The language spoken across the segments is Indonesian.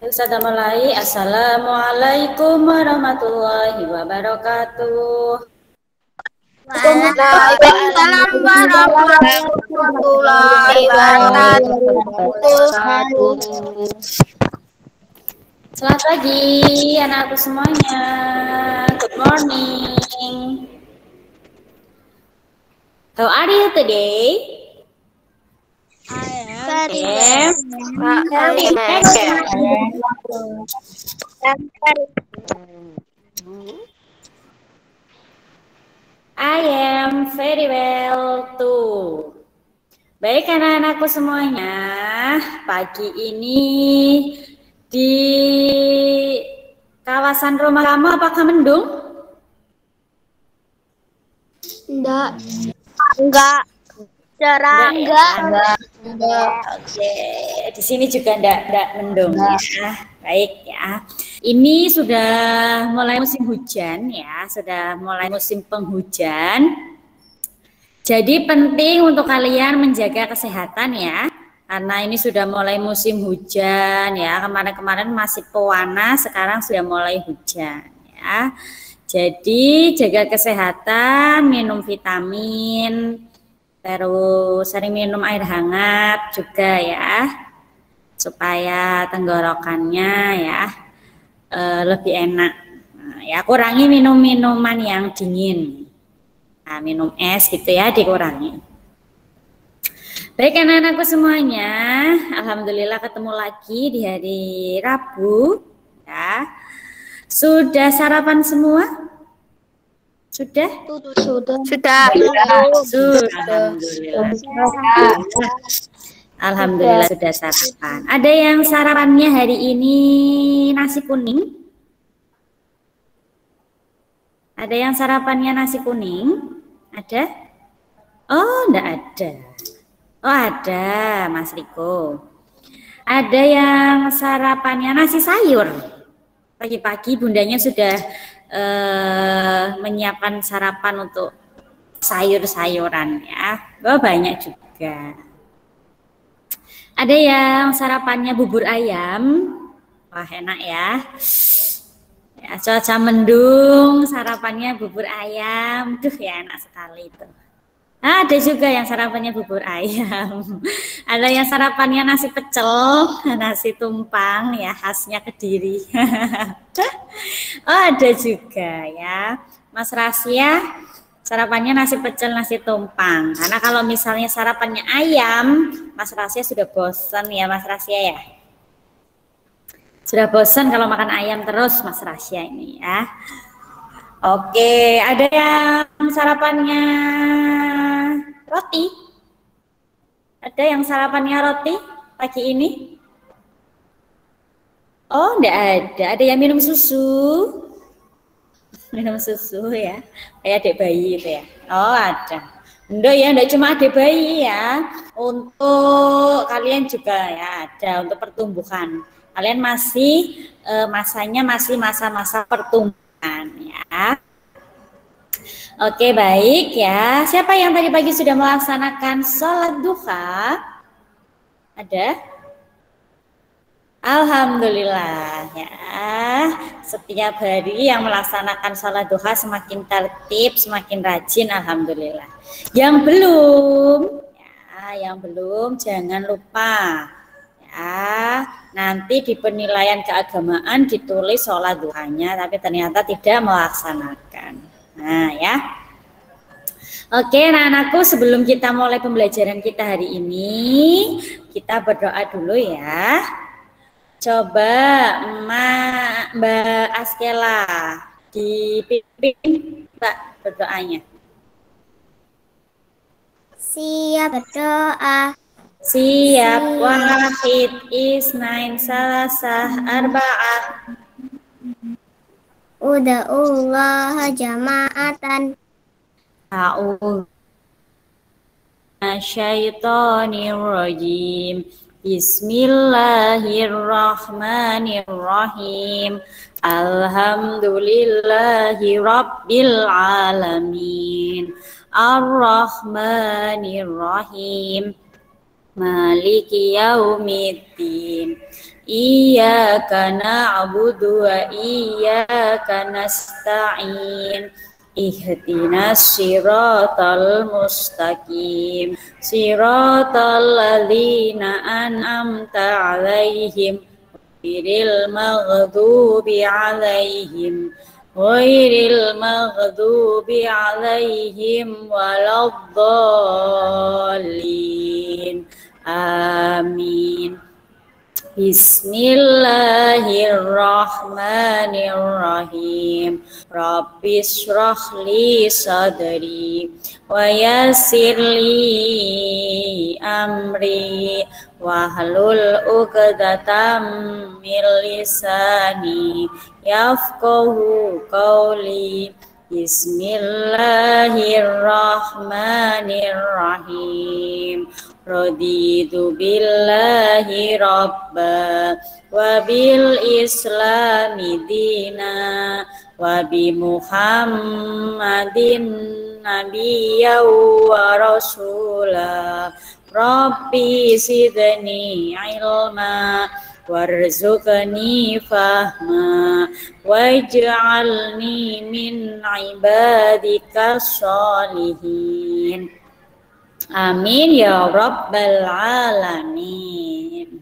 Sudah mulai. Assalamualaikum warahmatullahi wabarakatuh. Waalaikumsalam warahmatullahi wabarakatuh. Selamat pagi anakku semuanya. Good morning. How are you today? I am very well too. Baik anak-anakku semuanya, pagi ini di kawasan rumah kamu apakah mendung? Enggak. Cerah. Enggak. Oke, di sini juga enggak mendung ya. Baik ya. Ini sudah mulai musim hujan ya, sudah mulai musim penghujan. Jadi penting untuk kalian menjaga kesehatan ya. Karena ini sudah mulai musim hujan ya. Kemarin-kemarin masih pewana, sekarang sudah mulai hujan ya. Jadi jaga kesehatan, minum vitamin, terus sering minum air hangat juga ya, supaya tenggorokannya ya lebih enak. Nah, ya kurangi minum minuman yang dingin. Nah, minum es gitu ya dikurangi. Baik anak-anakku semuanya, alhamdulillah ketemu lagi di hari Rabu ya. Sudah sarapan semua? Sudah? Alhamdulillah sudah sarapan. Ada yang sarapannya hari ini nasi kuning? Ada yang sarapannya nasi kuning? Ada? Oh, enggak ada. Oh, ada, Mas Riko. Ada yang sarapannya nasi sayur. Pagi-pagi bundanya sudah menyiapkan sarapan untuk sayur-sayuran ya. Oh, banyak juga. Ada yang sarapannya bubur ayam. Wah, enak ya. Ya, cuaca mendung, sarapannya bubur ayam. Duh, ya enak sekali itu. Nah, ada juga yang sarapannya bubur ayam. Ada yang sarapannya nasi pecel, nasi tumpang ya, khasnya Kediri. Oh, ada juga ya. Mas Rasya sarapannya nasi pecel, nasi tumpang. Karena kalau misalnya sarapannya ayam, Mas Rasya sudah bosan ya Mas Rasya ya. Sudah bosan kalau makan ayam terus Mas Rasya ini ya. Oke, ada yang sarapannya roti? Ada yang sarapannya roti pagi ini? Oh, enggak ada. Ada yang minum susu? Minum susu ya. Kayak adik bayi itu ya. Oh, ada. Enggak ya, enggak cuma adik bayi ya. Untuk kalian juga ya ada untuk pertumbuhan. Kalian masih masanya masih masa-masa pertumbuhan ya. Oke, baik ya. Siapa yang tadi pagi sudah melaksanakan sholat duha? Ada? Alhamdulillah ya. Setiap hari yang melaksanakan sholat duha semakin tertib, semakin rajin, alhamdulillah. Yang belum jangan lupa ya. Nanti di penilaian keagamaan ditulis sholat duhanya, tapi ternyata tidak melaksanakan. Nah ya. Oke, anak-anakku, sebelum kita mulai pembelajaran kita hari ini, kita berdoa dulu ya. Coba Mbak Askela dipimpin Mbak berdoanya. Siap berdoa. Siap. Wahid isnain salasah arba'ah. Uda'ullah jama'atan. A'udzu minasyaitonir rajim. Bismillahirrahmanirrahim. Alhamdulillahi rabbil alamin. Ar-Rahmanir Rahim. Maliki yaumiddin. Iyyaka na'budu wa iyyaka nasta'in. Ihdinas siratal mustaqim. Siratal ladzina an'amta 'alaihim ghairil maghdubi 'alaihim waladdallin. Amin. Bismillahirrahmanirrahim. Rabbis shrahli sadri wa yassirli amri wahlul 'uqdatam min lisani yafqahu qawli. Bismillahirrahmanirrahim. Raditu billahi rabba wa bil islami dina wa bi muhammadin nabiyya wa rasula. Rabbi zidni ilma warzuqni fahma waj'alni min ibadikas sholihin. Amin ya rabbal alamin.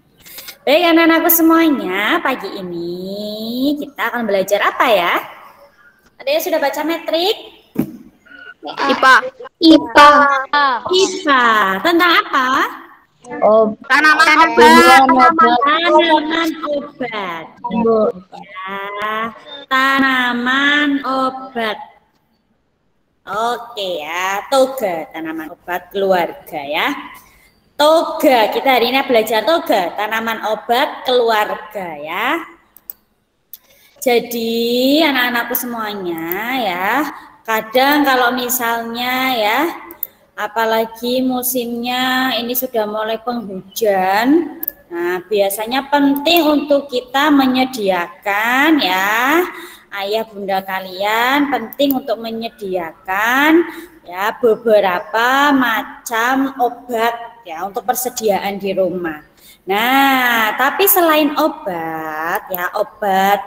Baik anak-anakku semuanya, pagi ini kita akan belajar apa ya? Ada yang sudah baca metrik? IPA. IPA. Tentang apa? Tanaman obat. Ya, tanaman obat. Oke ya, toga, tanaman obat keluarga ya. Toga, kita hari ini belajar toga, tanaman obat keluarga ya. Jadi anak-anakku semuanya ya, kadang kalau misalnya ya, apalagi musimnya ini sudah mulai penghujan, nah biasanya penting untuk kita menyediakan ya, ayah bunda kalian penting untuk menyediakan ya beberapa macam obat ya untuk persediaan di rumah. Nah, tapi selain obat ya obat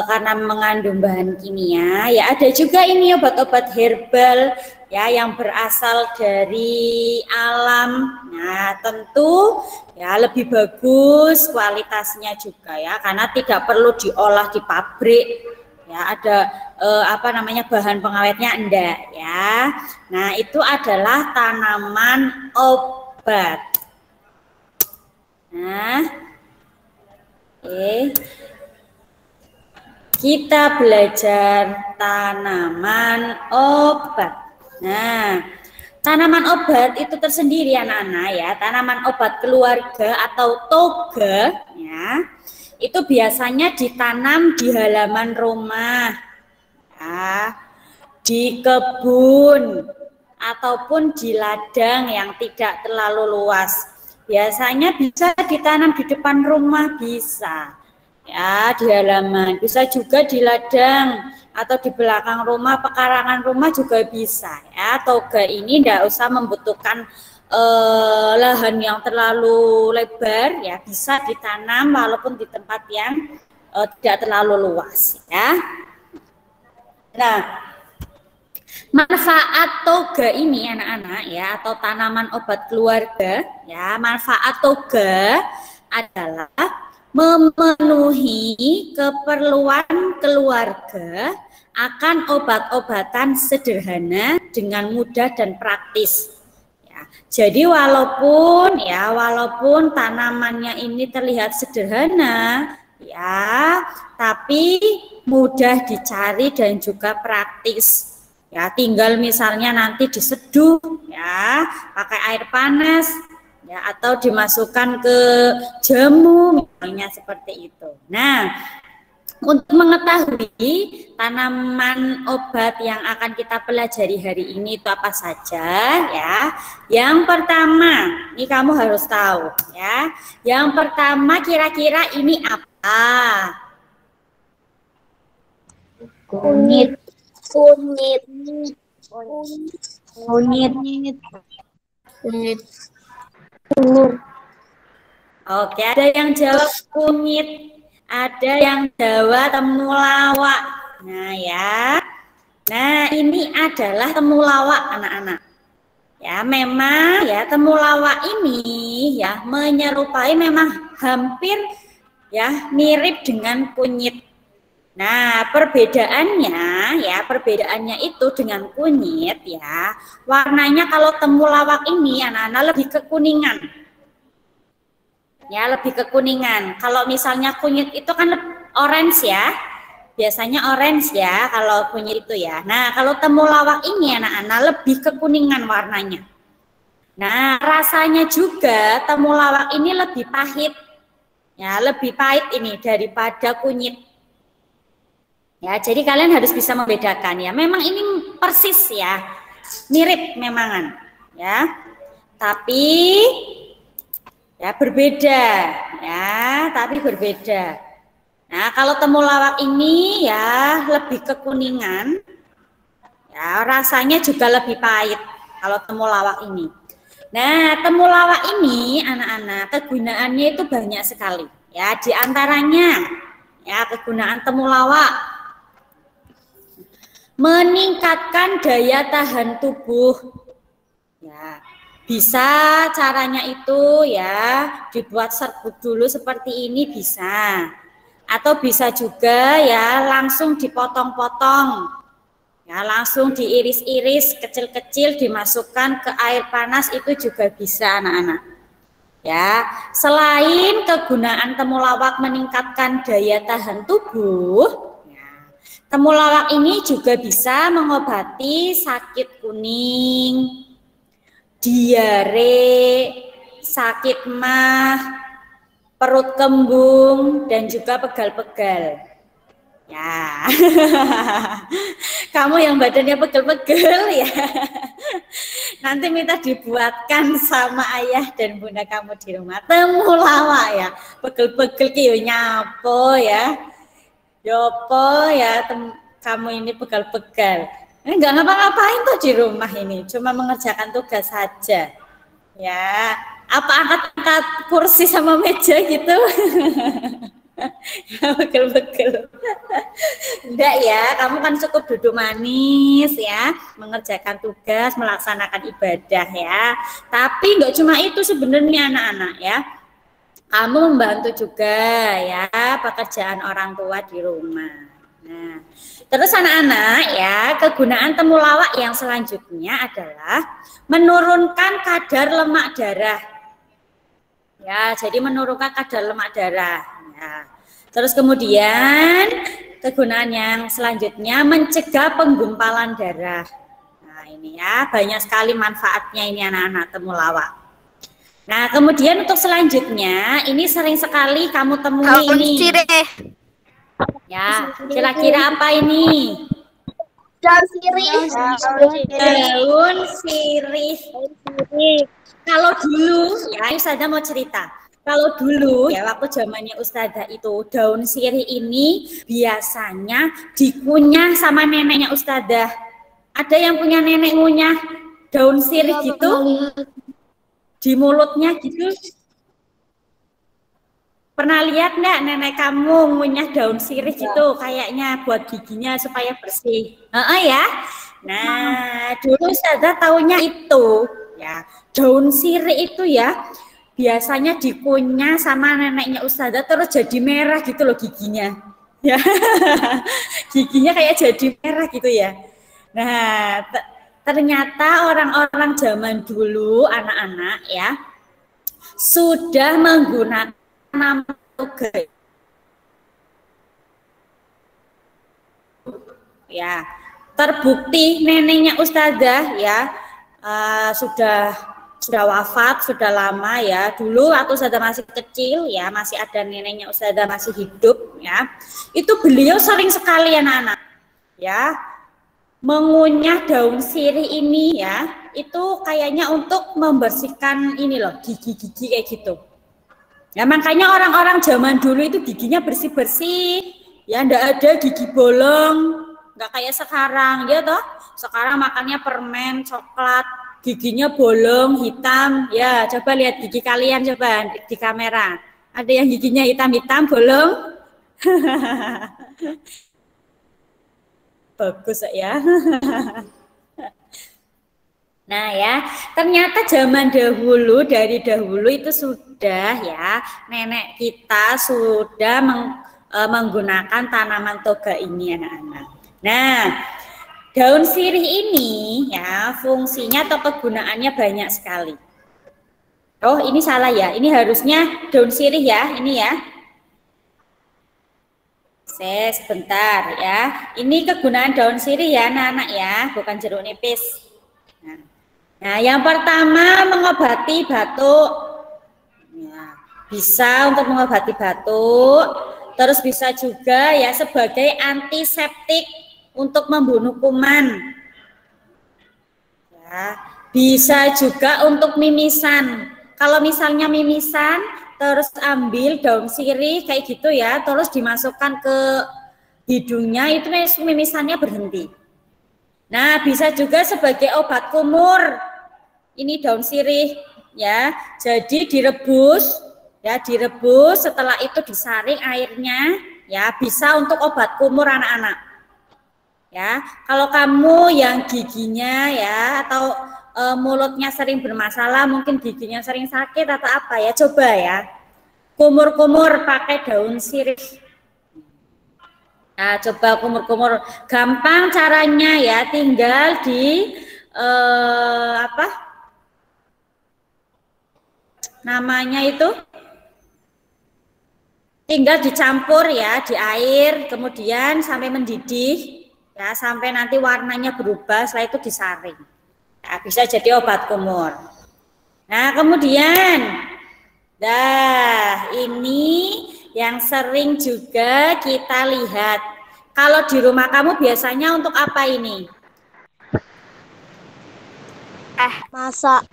karena mengandung bahan kimia ya ada juga ini obat-obat herbal ya yang berasal dari alam. Nah, tentu ya lebih bagus kualitasnya juga ya karena tidak perlu diolah di pabrik. Ya, ada bahan pengawetnya enggak ya. Nah, itu adalah tanaman obat. Nah, kita belajar tanaman obat. Nah, tanaman obat itu tersendiri anak-anak ya. Tanaman obat keluarga atau toga ya. Itu biasanya ditanam di halaman rumah, ya, di kebun, ataupun di ladang yang tidak terlalu luas. Biasanya bisa ditanam di depan rumah bisa, ya di halaman, bisa juga di ladang atau di belakang rumah, pekarangan rumah juga bisa. Ya, toga ini tidak usah membutuhkan lahan yang terlalu lebar ya, bisa ditanam walaupun di tempat yang tidak terlalu luas ya. Nah, manfaat toga ini anak-anak ya atau tanaman obat keluarga ya, manfaat toga adalah memenuhi keperluan keluarga akan obat-obatan sederhana dengan mudah dan praktis. Jadi walaupun tanamannya ini terlihat sederhana ya, tapi mudah dicari dan juga praktis. Ya, tinggal misalnya nanti diseduh ya, pakai air panas ya atau dimasukkan ke jamu misalnya seperti itu. Nah, untuk mengetahui tanaman obat yang akan kita pelajari hari ini itu apa saja ya. Yang pertama, ini kamu harus tahu ya. Yang pertama kira-kira ini apa? Kunyit. Oke, ada yang jawab kunyit, ada yang jawab temulawak. Nah ya, nah ini adalah temulawak anak-anak. Ya memang ya temulawak ini ya menyerupai memang hampir ya mirip dengan kunyit. Nah perbedaannya itu dengan kunyit ya warnanya kalau temulawak ini anak-anak lebih kekuningan. Ya, lebih kekuningan. Kalau misalnya kunyit itu kan orange ya. Biasanya orange ya kalau kunyit itu ya. Nah, kalau temulawak ini anak-anak lebih kekuningan warnanya. Nah, rasanya juga temulawak ini lebih pahit. Ya, lebih pahit ini daripada kunyit. Ya, jadi kalian harus bisa membedakan ya. Memang ini persis ya. Mirip memangan ya. Tapi ya berbeda ya, tapi berbeda. Nah, kalau temulawak ini ya lebih kekuningan. Ya, rasanya juga lebih pahit kalau temulawak ini. Nah, temulawak ini anak-anak kegunaannya itu banyak sekali. Ya, di antaranya ya kegunaan temulawak meningkatkan daya tahan tubuh. Ya, bisa caranya itu ya dibuat serbuk dulu seperti ini bisa. Atau bisa juga ya langsung dipotong-potong. Ya langsung diiris-iris kecil-kecil dimasukkan ke air panas itu juga bisa anak-anak. Ya, selain kegunaan temulawak meningkatkan daya tahan tubuh, ya, temulawak ini juga bisa mengobati sakit kuning, diare, sakit mah, perut kembung, dan juga pegal-pegal. Ya, kamu yang badannya pegel-pegel ya, nanti minta dibuatkan sama ayah dan bunda kamu di rumah temulawak ya, pegel-pegel ki yo nyapo ya, yopo ya kamu ini pegal-pegal. Enggak ngapa-ngapain tuh di rumah ini, cuma mengerjakan tugas saja. Ya, apa angkat-angkat kursi sama meja gitu? Begel-begel. Enggak ya, kamu kan cukup duduk manis ya, mengerjakan tugas, melaksanakan ibadah ya. Tapi enggak cuma itu sebenarnya anak-anak ya. Kamu membantu juga ya pekerjaan orang tua di rumah. Nah, terus anak-anak ya, kegunaan temulawak yang selanjutnya adalah menurunkan kadar lemak darah. Ya, jadi menurunkan kadar lemak darah. Ya. Terus kemudian kegunaan yang selanjutnya mencegah penggumpalan darah. Nah, ini ya, banyak sekali manfaatnya ini anak-anak temulawak. Nah, kemudian untuk selanjutnya, ini sering sekali kamu temui ini. Ya, kira-kira apa ini? Daun sirih. Daun sirih. Kalau dulu, ya Ustazah mau cerita. Kalau dulu, ya waktu zamannya Ustazah itu, daun sirih ini biasanya dikunyah sama neneknya Ustazah. Ada yang punya nenek ngunyah daun sirih gitu? Di mulutnya gitu? Pernah lihat nggak nenek kamu ngunyah daun sirih gitu kayaknya buat giginya supaya bersih? Ya. Nah, dulu Ustazah taunya itu ya daun sirih itu ya biasanya dikunyah sama neneknya Ustazah terus jadi merah gitu loh giginya. Ya. Giginya kayak jadi merah gitu ya. Nah, ternyata orang-orang zaman dulu anak-anak ya sudah menggunakan nama toge. Ya, terbukti neneknya Ustazah ya sudah wafat sudah lama ya. Dulu waktu Ustazah masih kecil ya, masih ada neneknya Ustazah masih hidup ya. Itu beliau sering sekali anak-anak ya mengunyah daun sirih ini ya. Itu kayaknya untuk membersihkan ini loh gigi-gigi kayak gitu. Ya makanya orang-orang zaman dulu itu giginya bersih-bersih, ya enggak ada gigi bolong, enggak kayak sekarang, ya toh. Sekarang makannya permen, coklat, giginya bolong, hitam. Ya, coba lihat gigi kalian coba di kamera. Ada yang giginya hitam-hitam, bolong? Bagus ya. Nah ya, ternyata zaman dahulu, dari dahulu itu sudah ya, nenek kita sudah menggunakan tanaman toga ini anak-anak. Nah, daun sirih ini ya, fungsinya atau kegunaannya banyak sekali. Oh, ini salah ya, ini harusnya daun sirih ya, ini ya. Sebentar ya, ini kegunaan daun sirih ya anak-anak ya, bukan jeruk nipis. Nah, yang pertama mengobati batuk. Ya, bisa untuk mengobati batuk, terus bisa juga ya sebagai antiseptik untuk membunuh kuman. Ya, bisa juga untuk mimisan. Kalau misalnya mimisan, terus ambil daun sirih kayak gitu ya, terus dimasukkan ke hidungnya, itu mimisannya berhenti. Nah, bisa juga sebagai obat kumur. Ini daun sirih ya. Jadi direbus ya, direbus, setelah itu disaring airnya ya, bisa untuk obat kumur anak-anak. Ya, kalau kamu yang giginya ya atau mulutnya sering bermasalah, mungkin giginya sering sakit atau apa ya, coba ya. Kumur-kumur pakai daun sirih. Nah, coba kumur-kumur, gampang caranya ya, tinggal di apa namanya itu, tinggal dicampur ya di air, kemudian sampai mendidih ya, sampai nanti warnanya berubah, setelah itu disaring. Nah, bisa jadi obat kumur. Nah, kemudian ini yang sering juga kita lihat. Kalau di rumah kamu biasanya untuk apa ini? Masak.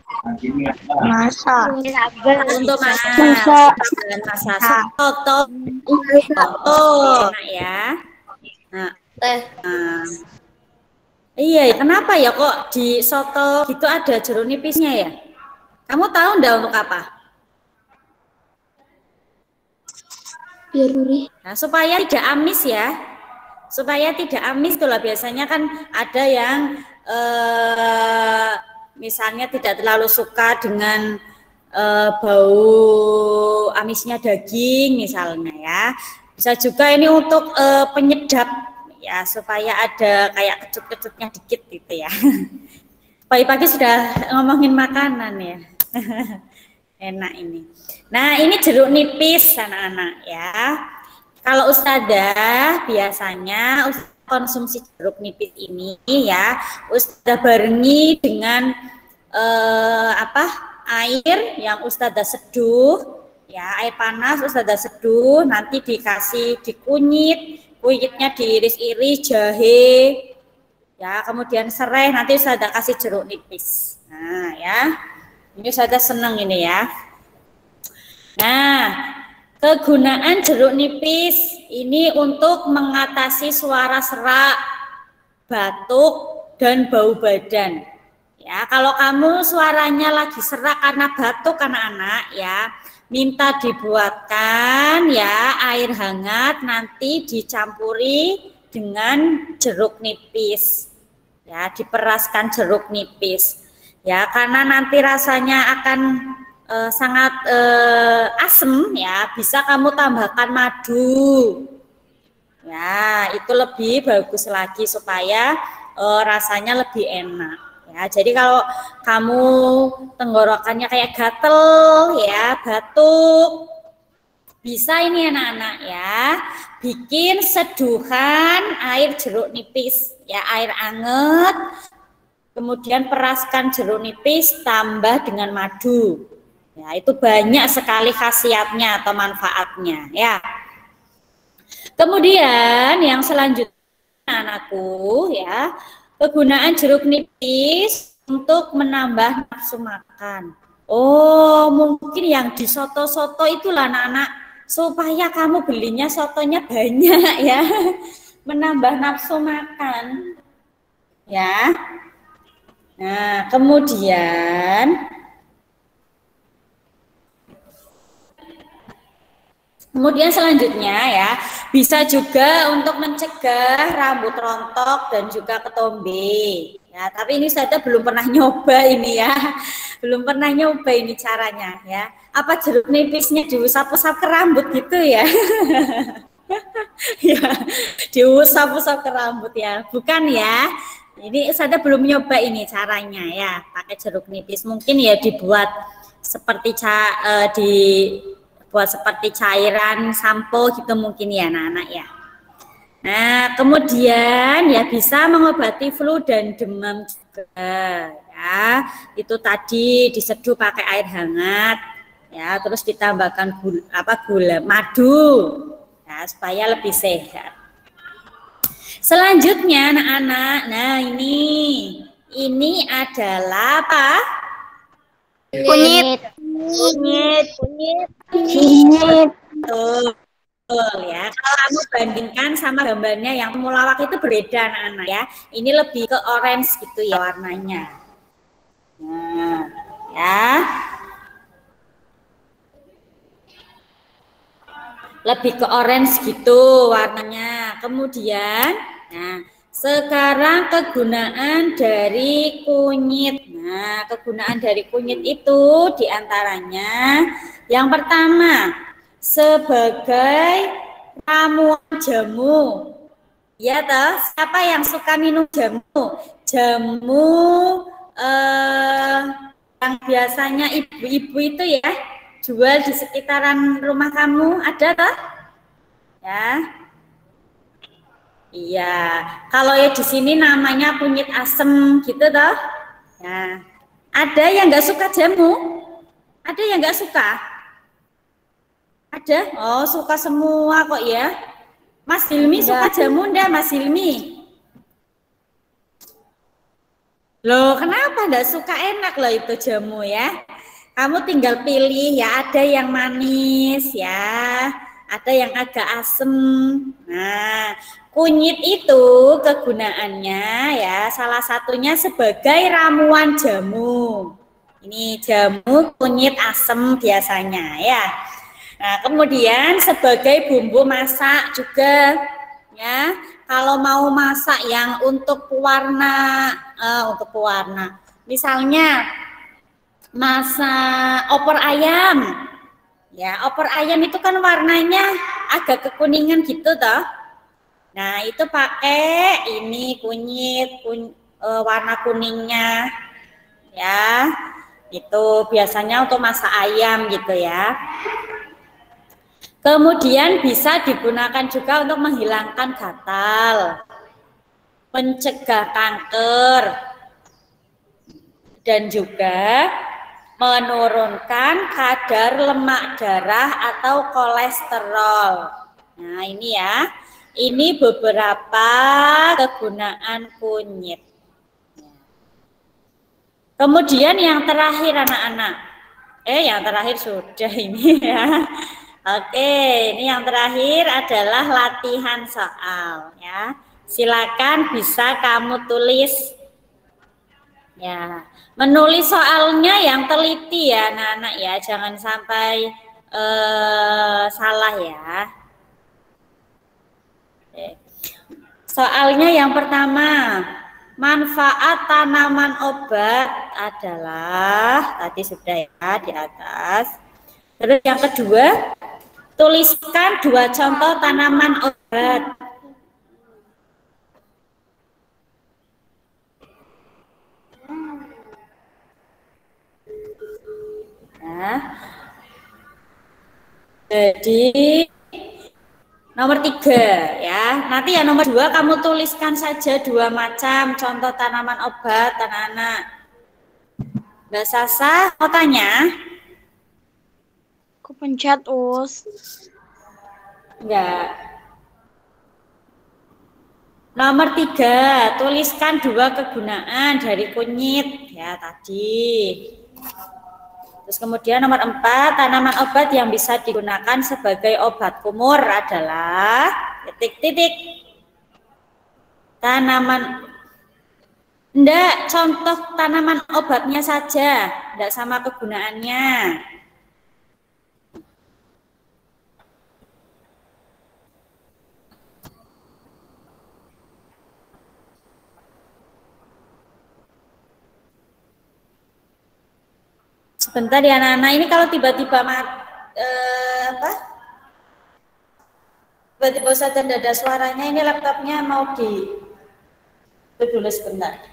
Untuk masak. Soto. Enak ya. Nah, iya, kenapa ya kok di soto gitu ada jeruk nipisnya ya? Kamu tahu enggak untuk apa? Biar gurih. Nah, supaya tidak amis ya, supaya tidak amis itulah biasanya kan ada yang misalnya tidak terlalu suka dengan bau amisnya daging misalnya ya. Bisa juga ini untuk penyedap ya, supaya ada kayak kecut-kecutnya dikit gitu ya. Pagi-pagi sudah ngomongin makanan ya. Enak ini. Nah, ini jeruk nipis anak-anak ya. Kalau Ustadzah biasanya konsumsi jeruk nipis ini ya, Ustadzah barengi dengan air yang Ustadzah seduh ya, air panas Ustadzah seduh, nanti dikasih dikunyit, kunyitnya diiris-iris, jahe ya, kemudian serai, nanti Ustadzah kasih jeruk nipis. Nah ya, ini Ustadzah senang ini ya. Nah, kegunaan jeruk nipis ini untuk mengatasi suara serak, batuk, dan bau badan. Ya, kalau kamu suaranya lagi serak karena batuk anak-anak ya, minta dibuatkan ya air hangat, nanti dicampuri dengan jeruk nipis. Ya, diperaskan jeruk nipis. Ya, karena nanti rasanya akan sangat asam ya, bisa kamu tambahkan madu. Ya, itu lebih bagus lagi supaya rasanya lebih enak. Ya, jadi kalau kamu tenggorokannya kayak gatel ya, batuk, bisa ini anak-anak ya, bikin seduhan air jeruk nipis ya, air anget, kemudian peraskan jeruk nipis tambah dengan madu. Ya, itu banyak sekali khasiatnya atau manfaatnya ya. Kemudian yang selanjutnya anakku ya, kegunaan jeruk nipis untuk menambah nafsu makan. Oh, mungkin yang di soto-soto itulah anak-anak, supaya kamu belinya sotonya banyak ya, menambah nafsu makan. Ya. Nah, kemudian selanjutnya ya, bisa juga untuk mencegah rambut rontok dan juga ketombe. Ya, tapi ini saya belum pernah nyoba ini ya. Belum pernah nyoba ini caranya ya. Apa jeruk nipisnya diusap-usap ke rambut gitu ya? Ya, diusap-usap ke rambut ya. Bukan ya. Ini saya belum nyoba ini caranya ya, pakai jeruk nipis. Mungkin ya dibuat seperti dibuat seperti cairan sampo gitu mungkin ya anak-anak ya. Nah, kemudian ya bisa mengobati flu dan demam juga ya. Itu tadi diseduh pakai air hangat ya, terus ditambahkan gula madu ya, supaya lebih sehat. Selanjutnya anak-anak, nah ini adalah apa? Kunyit. Kunyit. Betul ya. Kalau kamu bandingkan sama gambarnya yang temulawak itu berbeda anak-anak ya. Ini lebih ke orange gitu ya warnanya. Nah, ya. Lebih ke orange gitu warnanya. Kemudian, nah, sekarang kegunaan dari kunyit. Nah, kegunaan dari kunyit itu diantaranya yang pertama sebagai ramuan jamu. Ya toh, siapa yang suka minum jamu? Jamu yang biasanya ibu-ibu itu ya jual di sekitaran rumah kamu, ada toh? Ya. Iya, kalau ya di sini namanya kunyit asem gitu toh. Nah, ada yang nggak suka jamu? Ada yang nggak suka? Ada? Oh, suka semua kok ya. Mas Hilmi suka jamu enggak, Mas Hilmi? Loh, kenapa enggak suka? Enak loh itu jamu ya. Kamu tinggal pilih ya, ada yang manis ya, ada yang agak asem. Nah, kunyit itu kegunaannya ya, salah satunya sebagai ramuan jamu. Ini jamu kunyit asem biasanya ya. Nah, kemudian sebagai bumbu masak juga ya. Kalau mau masak yang untuk pewarna, misalnya masak opor ayam. Ya, opor ayam itu kan warnanya agak kekuningan gitu toh. Nah, itu pakai ini kunyit warna kuningnya. Ya. Itu biasanya untuk masak ayam gitu ya. Kemudian bisa digunakan juga untuk menghilangkan gatal, mencegah kanker, dan juga menurunkan kadar lemak darah atau kolesterol. Nah ini ya, ini beberapa kegunaan kunyit. Kemudian yang terakhir anak-anak, yang terakhir sudah ini ya. Oke, ini yang terakhir adalah latihan soal ya. Silakan bisa kamu tulis. Ya, menulis soalnya yang teliti ya anak-anak ya, jangan sampai salah ya. Oke. Soalnya yang pertama, manfaat tanaman obat adalah tadi sudah ya di atas. Terus yang kedua, tuliskan 2 contoh tanaman obat. Nah, jadi nomor 3 ya. Nanti yang nomor 2 kamu tuliskan saja 2 macam contoh tanaman obat anak-anak. Mbak Sasa mau tanya? Aku pencet us. Enggak. Nomor 3, tuliskan 2 kegunaan dari kunyit ya tadi. Terus kemudian nomor 4, tanaman obat yang bisa digunakan sebagai obat kumur adalah titik-titik. Tanaman Enggak, contoh tanaman obatnya saja, enggak sama kegunaannya. Sebentar ya Nana, ini kalau tiba-tiba tiba-tiba saja tidak ada suaranya, ini laptopnya mau itu dulu sebentar.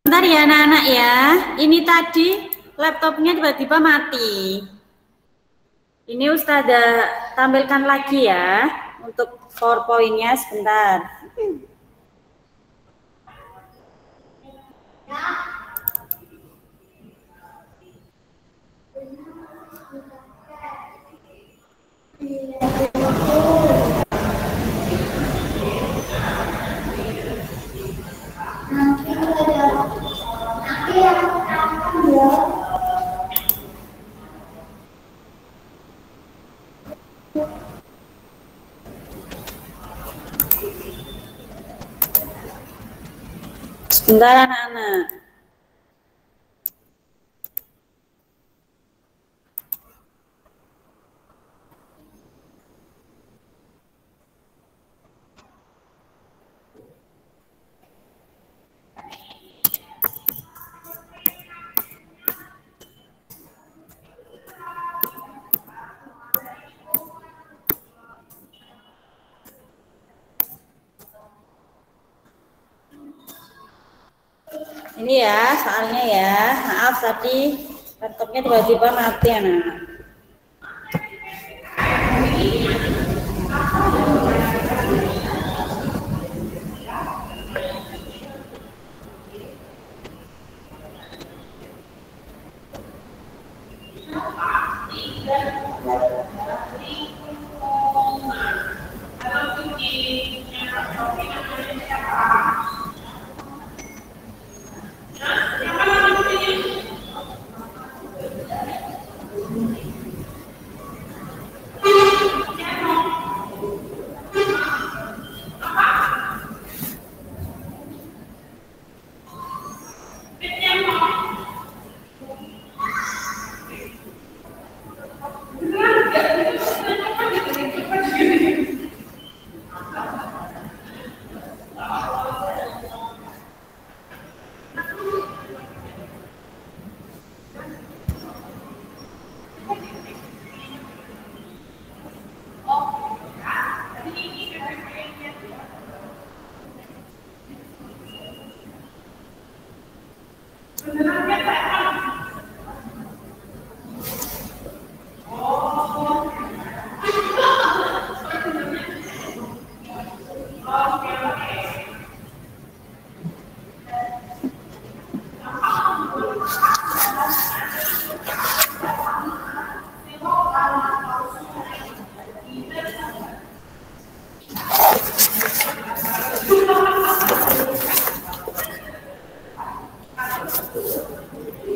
Bentar ya anak-anak ya, ini tadi laptopnya tiba-tiba mati. Ini Ustazah tampilkan lagi ya untuk PowerPoint-nya sebentar. Sebentar anak-anak. Ini ya soalnya ya. Maaf tadi laptopnya tiba-tiba mati anak.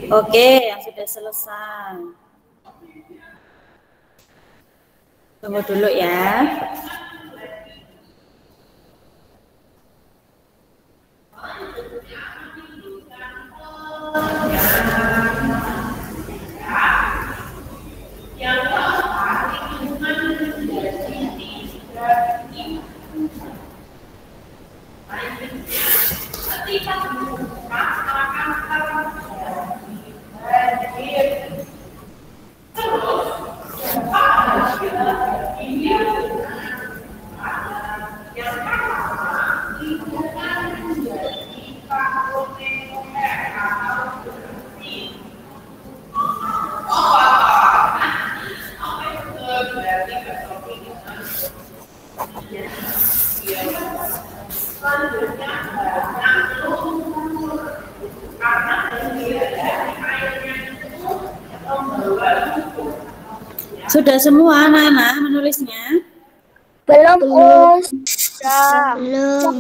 Oke, yang sudah selesai. Tunggu dulu ya. Sudah semua anak-anak menulisnya? Belum, Us. Belum.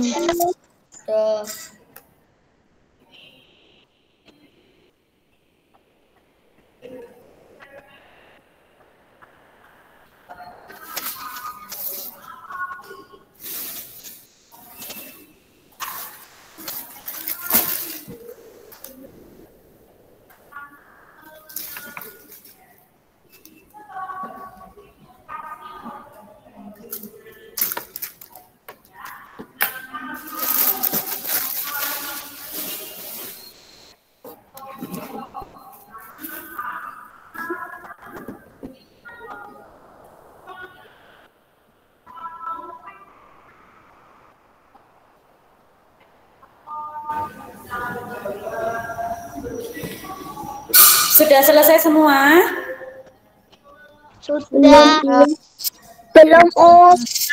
Sudah selesai semua? Sudah. Belum, Us.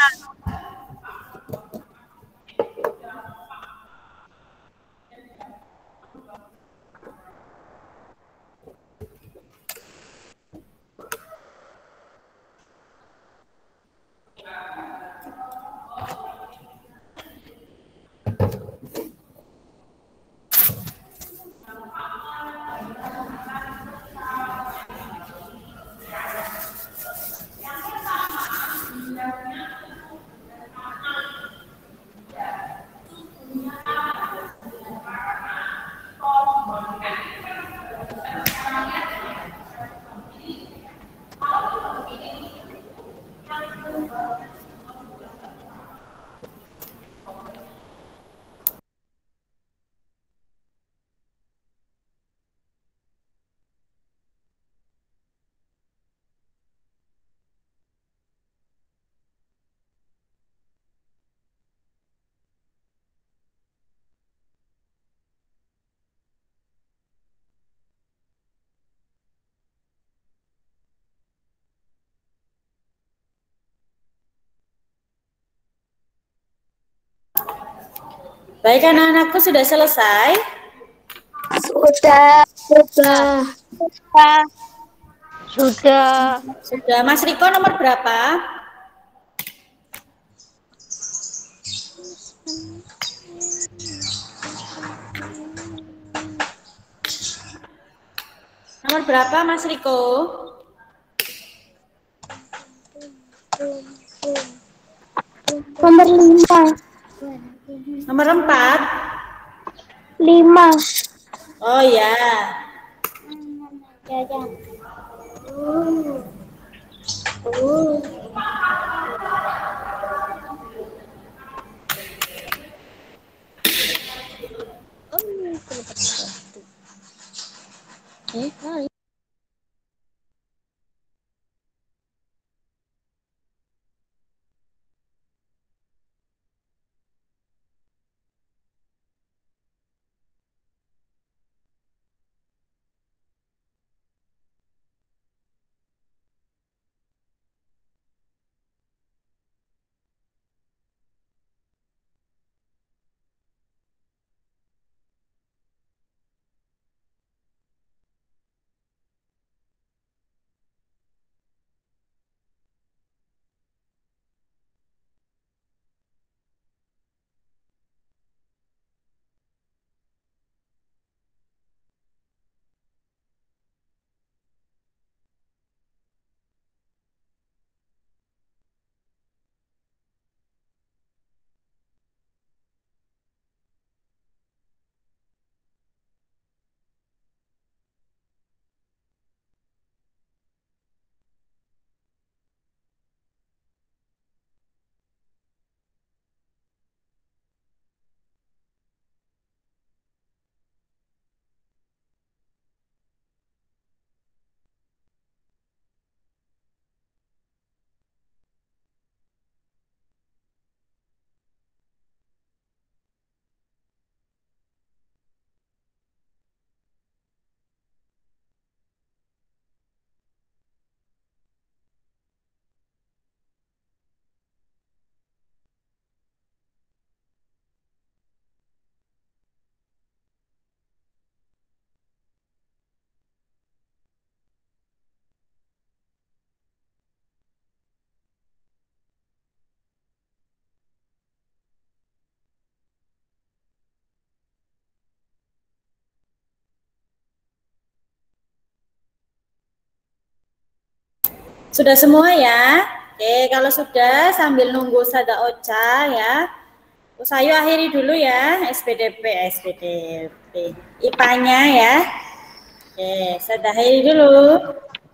Baik, anak-anakku sudah selesai? Sudah. Sudah. Sudah. Mas Riko nomor berapa? Nomor berapa, Mas Riko? Nomor 5. Nomor 4? 5. Oh ya. Sudah semua ya? Oke, kalau sudah sambil nunggu Sada Ocha ya. Saya akhiri dulu ya SPDP. IPA-nya ya. Oke, saya akhiri dulu.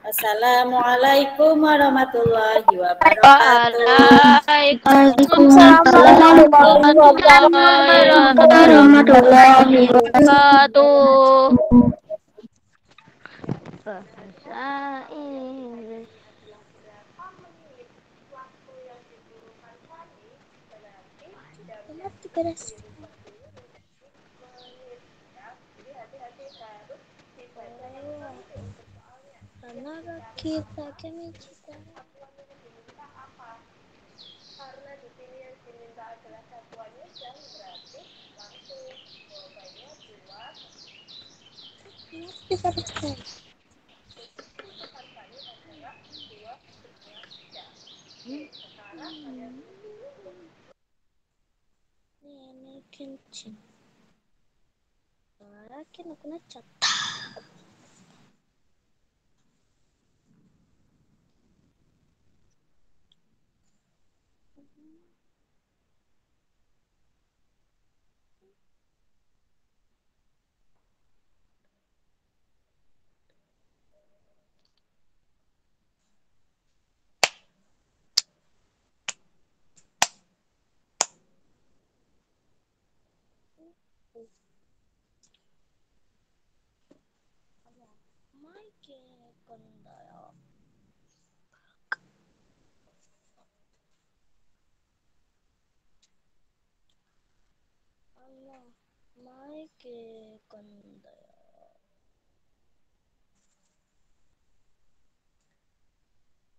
Assalamualaikum warahmatullahi wabarakatuh. Waalaikumsalam warahmatullahi wabarakatuh. Bahasa Inggris. Karena kita kami cita. Karena di sini yang diminta adalah satuannya dan berarti langsung jawabannya 2. Ini kencing. Lagi aku nacat.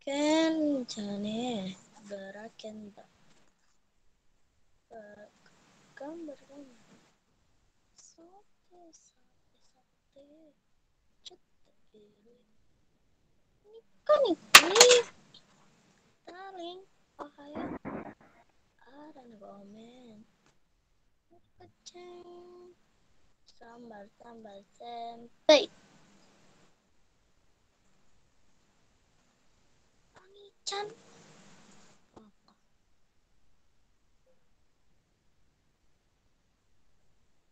Ken jane berakenta gambar kan. Sate, sate, cetek kan ini taling ohaya aran gomen keceng sambal tempe panichan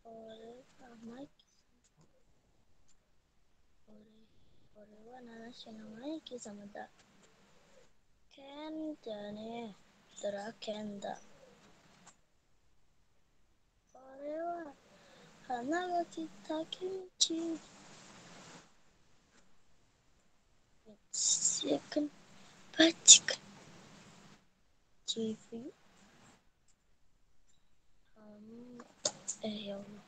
ore ramai ore wana shinamai kizamada kenda ne dara kenda ore wa hanaga kita kimchi second bachikan TV ya Allah.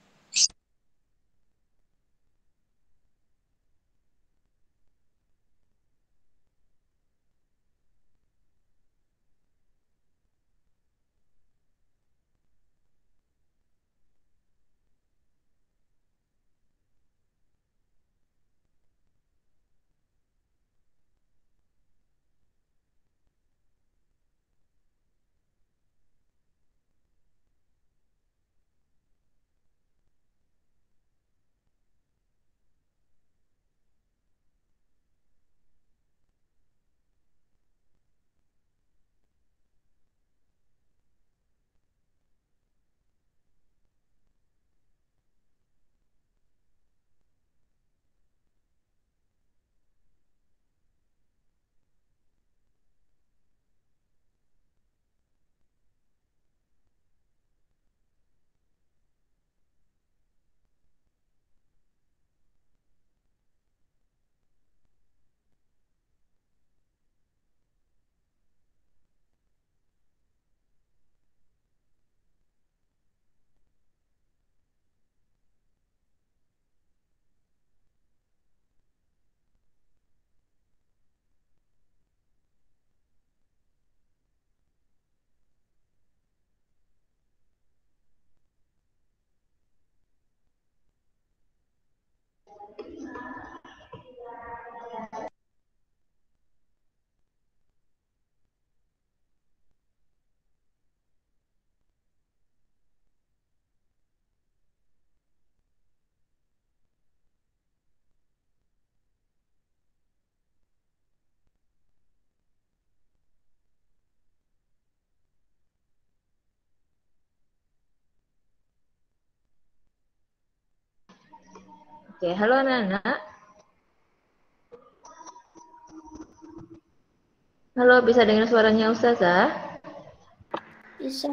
Oke, halo anak-anak. Halo, bisa dengar suaranya Ustazah? Bisa.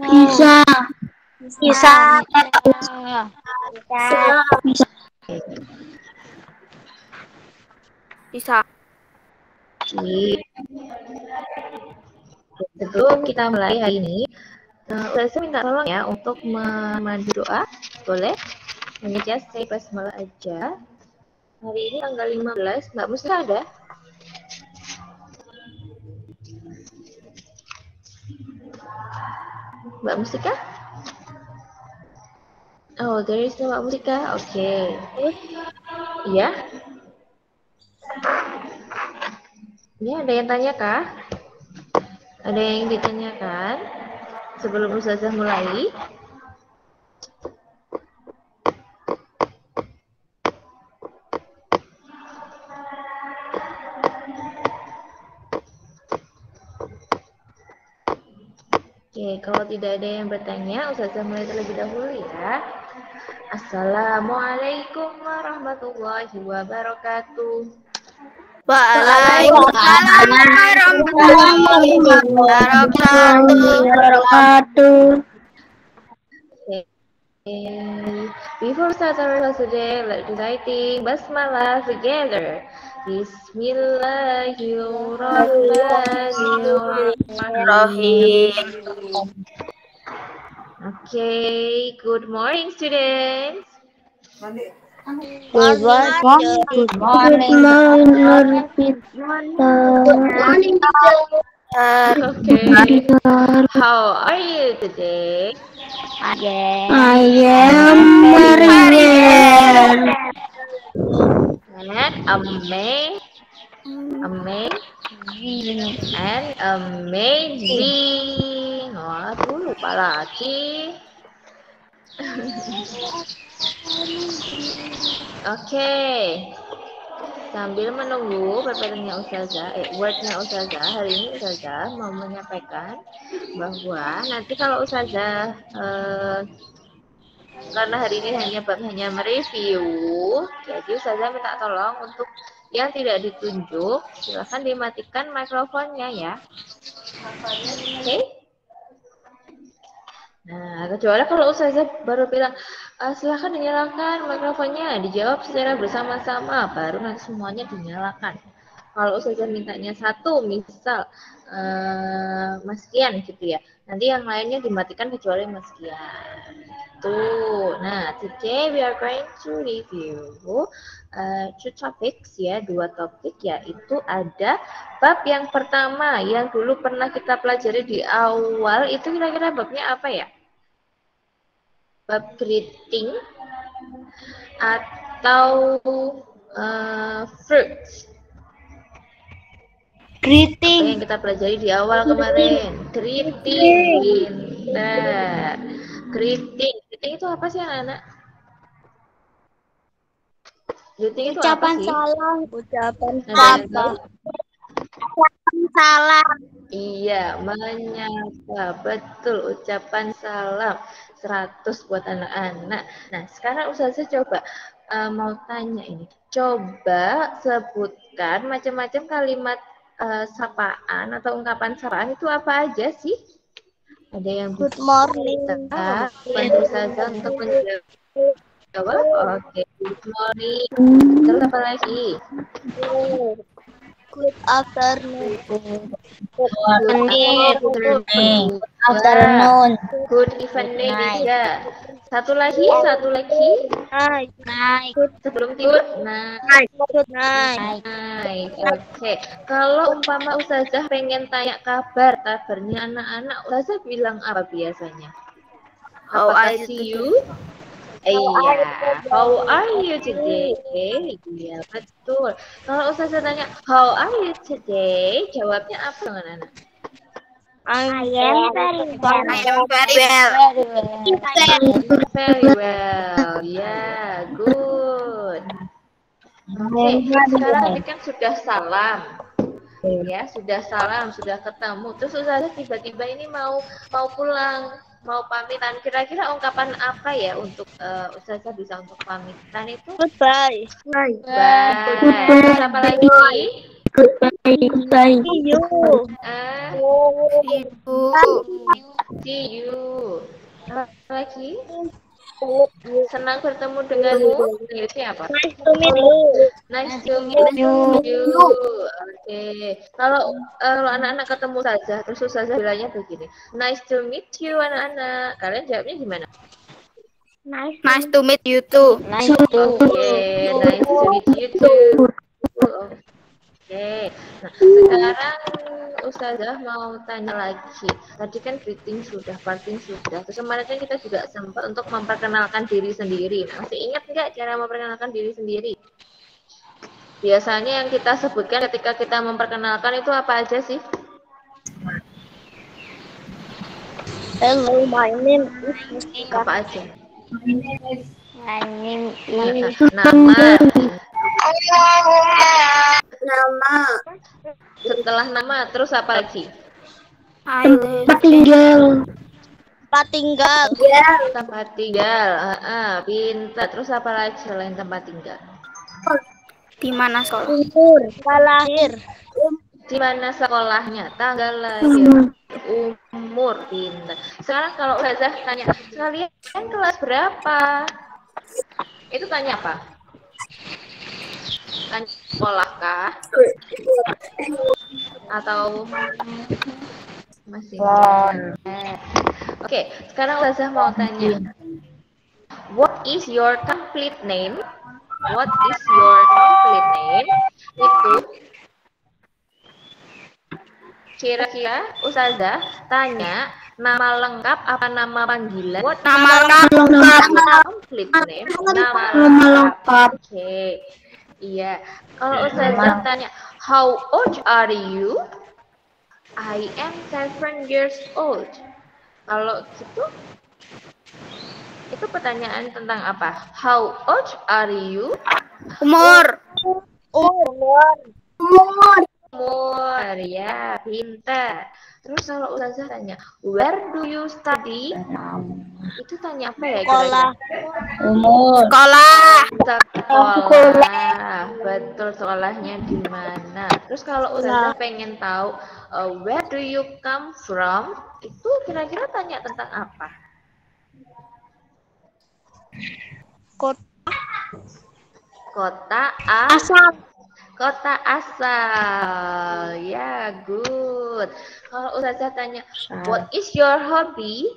Bisa. Sebelum kita mulai hari ini, Ustazah minta tolong ya untuk memandu doa. Boleh? Hanya say basmalah aja. Hari ini tanggal 15, Mbak Musa ada? Mbak Mustika? Oh, there is no Mbak Mustika. Oke. Iya? Ini ada yang tanya kah? Ada yang ditanyakan sebelum Ustazah mulai? Oke, kalau tidak ada yang bertanya, Ustazah mulai terlebih dahulu ya. Assalamualaikum warahmatullahi wabarakatuh. Waalaikumsalam warahmatullahi wabarakatuh. Okay. Before start our class today, let's reciting Basmalah together. Bismillahirrahmanirrahim. Okay, good morning, students. Good morning. Good morning, teacher. Okay. How are you today? I am Maria. And and amazing. Waduh, lupa lagi. Oke. Sambil menunggu PPT-nya Ustazah, word-nya Ustazah, hari ini Ustazah mau menyampaikan bahwa nanti kalau Ustazah karena hari ini hanya mereview, jadi Ustazah minta tolong untuk yang tidak ditunjuk, silahkan dimatikan mikrofonnya ya. Oke? Nah, kecuali kalau Ustazah baru bilang, silahkan dinyalakan mikrofonnya, dijawab secara bersama-sama, baru nanti semuanya dinyalakan. Kalau Ustazah mintanya satu, misal Mas Kian gitu ya, nanti yang lainnya dimatikan kecuali Mas Kian. Tuh, nah today we are going to review two topics ya, dua topik, yaitu ada bab yang pertama yang dulu pernah kita pelajari di awal, itu kira-kira babnya apa ya? Bab greeting atau fruits? Greeting. Apa yang kita pelajari di awal kemarin? Greeting, pintar. Greeting itu apa sih anak-anak? Greeting itu apa sih? Salam. Ucapan salam. Salam. Iya, menyapa. Betul, ucapan salam. 100 buat anak-anak. Nah, sekarang Ustazah coba mau tanya ini. Coba sebutkan macam-macam kalimat sapaan atau ungkapan sapaan itu apa aja sih? Ada yang Good morning. Bantu Ustazah untuk menjawab. Oke, good morning. Terus apa lagi? Good afternoon. Good Afternoon. Good evening. Tiga. Satu lagi. Night. Sebelum tidur. Good night. Oke. Kalau umpama Ustazah pengen tanya kabarnya anak-anak, Ustazah bilang apa biasanya? Apakah see you? Iya, how are you today? Iya, betul. Kalau Ustazah tanya, how are you today? Jawabnya apa anak-anak? I am very well. Very well. Ya, good. Oke, sekarang tadi kan sudah salam. Ya, sudah salam, sudah ketemu. Terus Ustazah tiba-tiba ini mau pulang, mau pamitan. Kira-kira ungkapan apa ya untuk Ustazah bisa untuk pamitan itu? Goodbye. Bye. Terus apa lagi? See you. See you. Apa lagi? Senang bertemu denganmu. Itu apa? Nice to meet you. Nice to meet you. Oke. Kalau anak-anak ketemu saja, terus Ustazah bilangnya begini. Nice to meet you anak-anak. Kalian jawabnya gimana? Nice to meet you too. Oke, nice to meet you too. Oke. Nah, sekarang Ustazah mau tanya lagi. Tadi kan greeting sudah, parting sudah. Terus kemarin kan kita juga sempat untuk memperkenalkan diri sendiri. Nah, masih ingat nggak cara memperkenalkan diri sendiri? Biasanya yang kita sebutkan ketika kita memperkenalkan itu apa aja sih? Hello, my name is Apa aja? My name is Nama. Nama. Setelah nama, terus apa lagi? Tempat tinggal. Tempat tinggal. Pintar. Terus apa lagi selain tempat tinggal? Di mana sekolah? Lahir. Di mana sekolahnya? Tanggal lahir. Umur. Pintar. Sekarang kalau Ustazah tanya, kalian kelas berapa? Itu tanya apa? Tanya sekolah kah? Atau masih? Oke, sekarang Ustazah mau tanya. What is your complete name? What is your complete name? Itu Kira-kira Ustazah tanya nama lengkap apa nama panggilan? Nama lengkap. Complete name. Nama lengkap. Oke. Iya. Kalau Ustazah tanya, how old are you? I am 7 years old. Kalau gitu, itu pertanyaan tentang apa? How old are you? Umur. Umur, ya, pintar. Terus kalau Ustazah tanya, where do you study? Itu tanya apa ya kira-kira? Umur. Sekolah. Sekolah. Betul, sekolahnya di mana? Terus kalau Ustazah pengen tahu, where do you come from? Itu kira-kira tanya tentang apa? Kota Asal. Kota asal. Ya, good. Kalau Ustazah tanya, what is your hobby?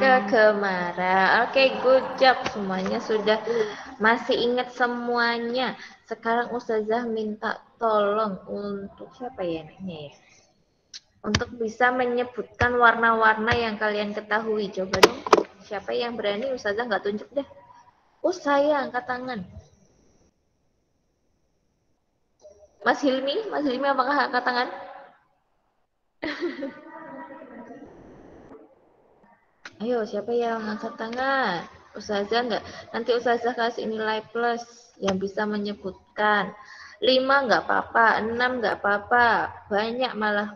Kegemaran. Oke, good job. Semuanya sudah masih ingat semuanya. Sekarang Ustazah minta tolong untuk siapa ya ini? Untuk bisa menyebutkan warna-warna yang kalian ketahui. Coba dong, siapa yang berani? Ustazah nggak tunjuk deh. Saya angkat tangan. Mas Hilmi apakah angkat tangan? Ayo, siapa yang angkat tangan? Ustazah nggak? Nanti Ustazah kasih nilai plus yang bisa menyebutkan. 5 nggak apa-apa, 6 nggak apa-apa, banyak malah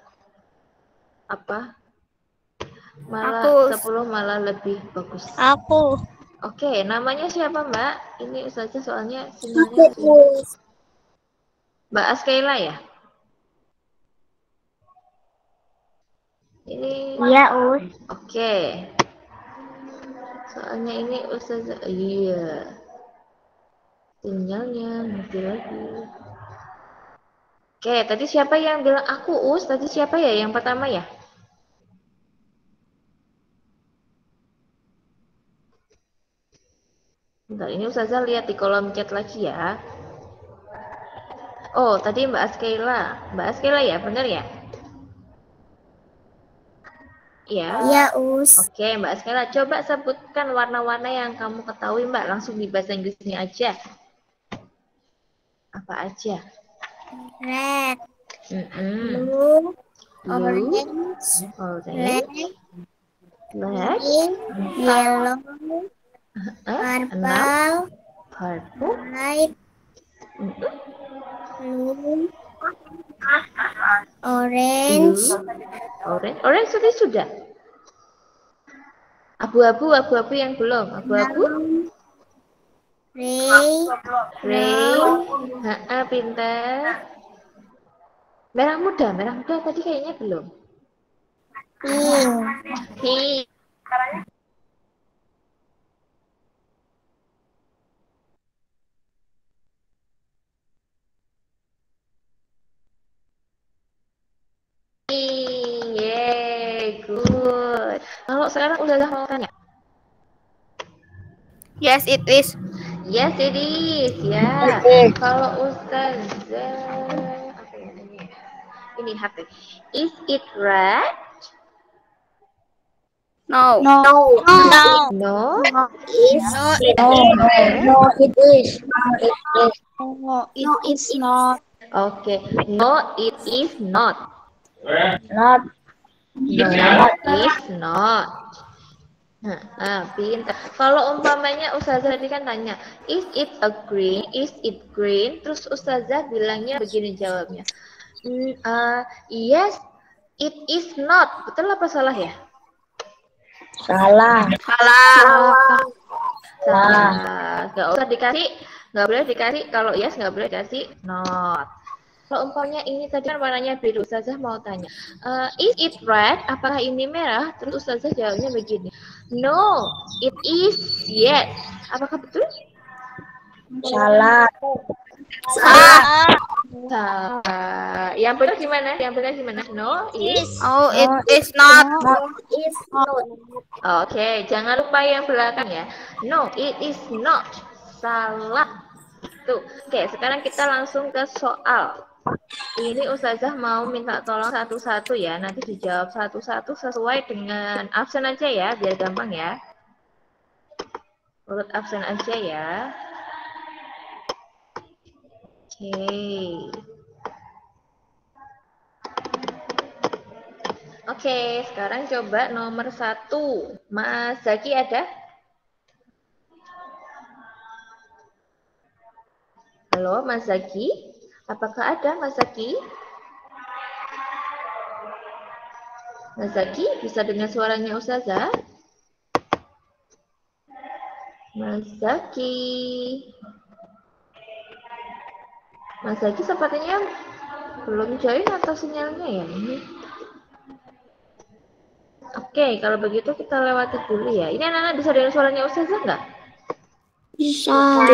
apa? Malah 10 malah lebih bagus. Aku. Oke, namanya siapa Mbak? Ini Ustazah soalnya sinyalnya masih... Mbak Askaila ya? Ini. Iya, Us. Oke. Soalnya ini Ustazah, iya. Sinyalnya mati lagi. Oke, tadi siapa yang bilang aku Us? Tadi siapa ya yang pertama ya? Bentar, ini Ustazah lihat di kolom chat lagi ya. Oh, tadi Mbak Askaila. Mbak Askaila ya, benar ya? Iya. Iya, Us. Oke, Mbak Askaila, coba sebutkan warna-warna yang kamu ketahui, Mbak. Langsung di bahasa Inggrisnya aja. Apa aja? Red. Blue. Orange. Black. Yellow. Purple. White. Blue. Orange. Orange tadi sudah. Abu-abu yang belum. Abu-abu. Ray. Pintar. Merah muda tadi kayaknya belum. Pink. Yeay, good. Kalau sekarang udah mau tanya. Yes, it is. Yes, it is. Ya. Kalau Ustazah, apa ya ini? Ini HP. Is it red? No. It is not. Okay. No, it is not. Not. No, it is not. Pintar. Kalau umpamanya Ustazah tadi kan tanya, is it a green? Is it green? Terus Ustazah bilangnya begini jawabnya. Yes, it is not. Betul apa salah ya? Salah. Nggak usah dikasih, nggak boleh dikasih. Kalau yes nggak boleh dikasih not. Kalau umpamanya ini tadi kan warnanya biru, Ustazah mau tanya, is it red? Apakah ini merah? Terus Ustazah jawabnya begini, no, it is yes. Apakah betul? Salah. Yang benar gimana? No, it is not. Oke, jangan lupa yang belakang ya. No, it is not. salah. Tuh. Oke, sekarang kita langsung ke soal. Ini Ustazah mau minta tolong satu-satu ya. Nanti dijawab satu-satu sesuai dengan absen aja ya, biar gampang ya. Urut absen aja ya. Oke. Oke, sekarang coba nomor 1. Mas Zaki ada? Halo, Mas Zaki? Apakah ada Mas Zaki? Mas Zaki, bisa dengar suaranya Ustazah? Mas Zaki. Mas Zaki sepertinya belum join atau sinyalnya ya ini? Oke, kalau begitu kita lewati dulu ya. Ini anak-anak bisa dengar suaranya Ustazah nggak? Bisa.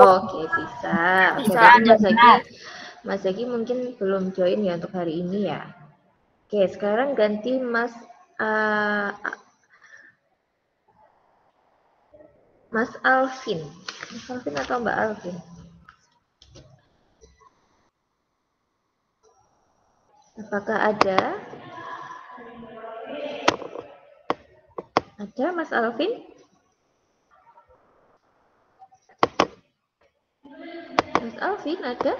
Oke, bisa. Oke, berarti Mas Zaki mungkin belum join ya untuk hari ini ya. Oke, sekarang ganti Mas Alvin. Mas Alvin atau Mbak Alvin? Apakah ada? Ada Mas Alvin? Mas Alvin ada?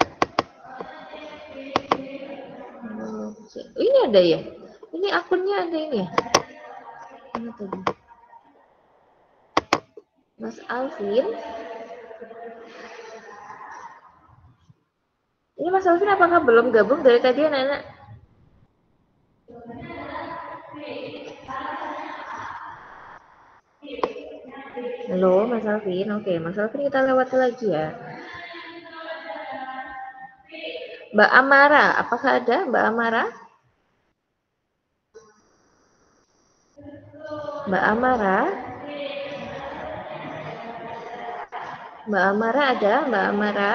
Oke. Ini ada ya? Ini akunnya ada ini ya? Mana tadi? Mas Alvin? Ini Mas Alvin apakah belum gabung dari tadi anak-anak? Halo Mas Alvin, oke Mas Alvin kita lewati lagi ya. Mbak Amara, apakah ada Mbak Amara? Mbak Amara? Mbak Amara ada? Mbak Amara?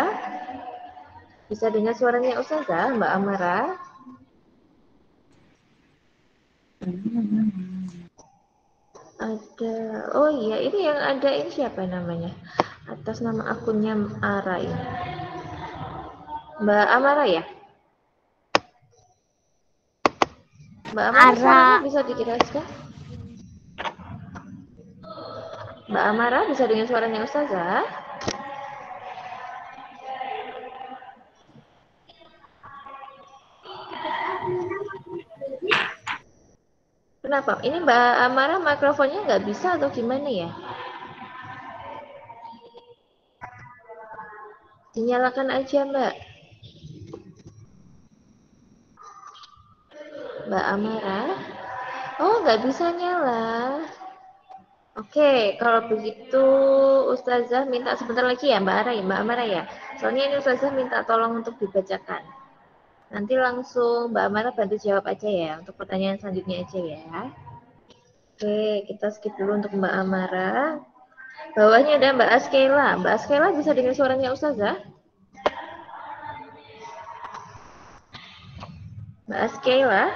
Bisa dengar suaranya Ustazah, Mbak Amara? Ada, oh iya ini yang ada ini siapa namanya? Atas nama akunnya Ara ini. Mbak Amara ya? Mbak Amara suaranya bisa dijelaskan? Mbak Amara bisa dengar suaranya Ustazah? Kenapa? Ini Mbak Amara mikrofonnya nggak bisa atau gimana ya? Dinyalakan aja Mbak. Mbak Amara. Oh nggak bisa nyala. Oke, kalau begitu Ustazah minta sebentar lagi ya Mbak Ara ya, Mbak Amara ya. Soalnya ini Ustazah minta tolong untuk dibacakan. Nanti langsung Mbak Amara bantu jawab aja ya untuk pertanyaan selanjutnya aja ya. Oke, kita skip dulu untuk Mbak Amara. Bawahnya ada Mbak Askela. Mbak Askela bisa dengar suaranya Ustazah? Mbak Askela?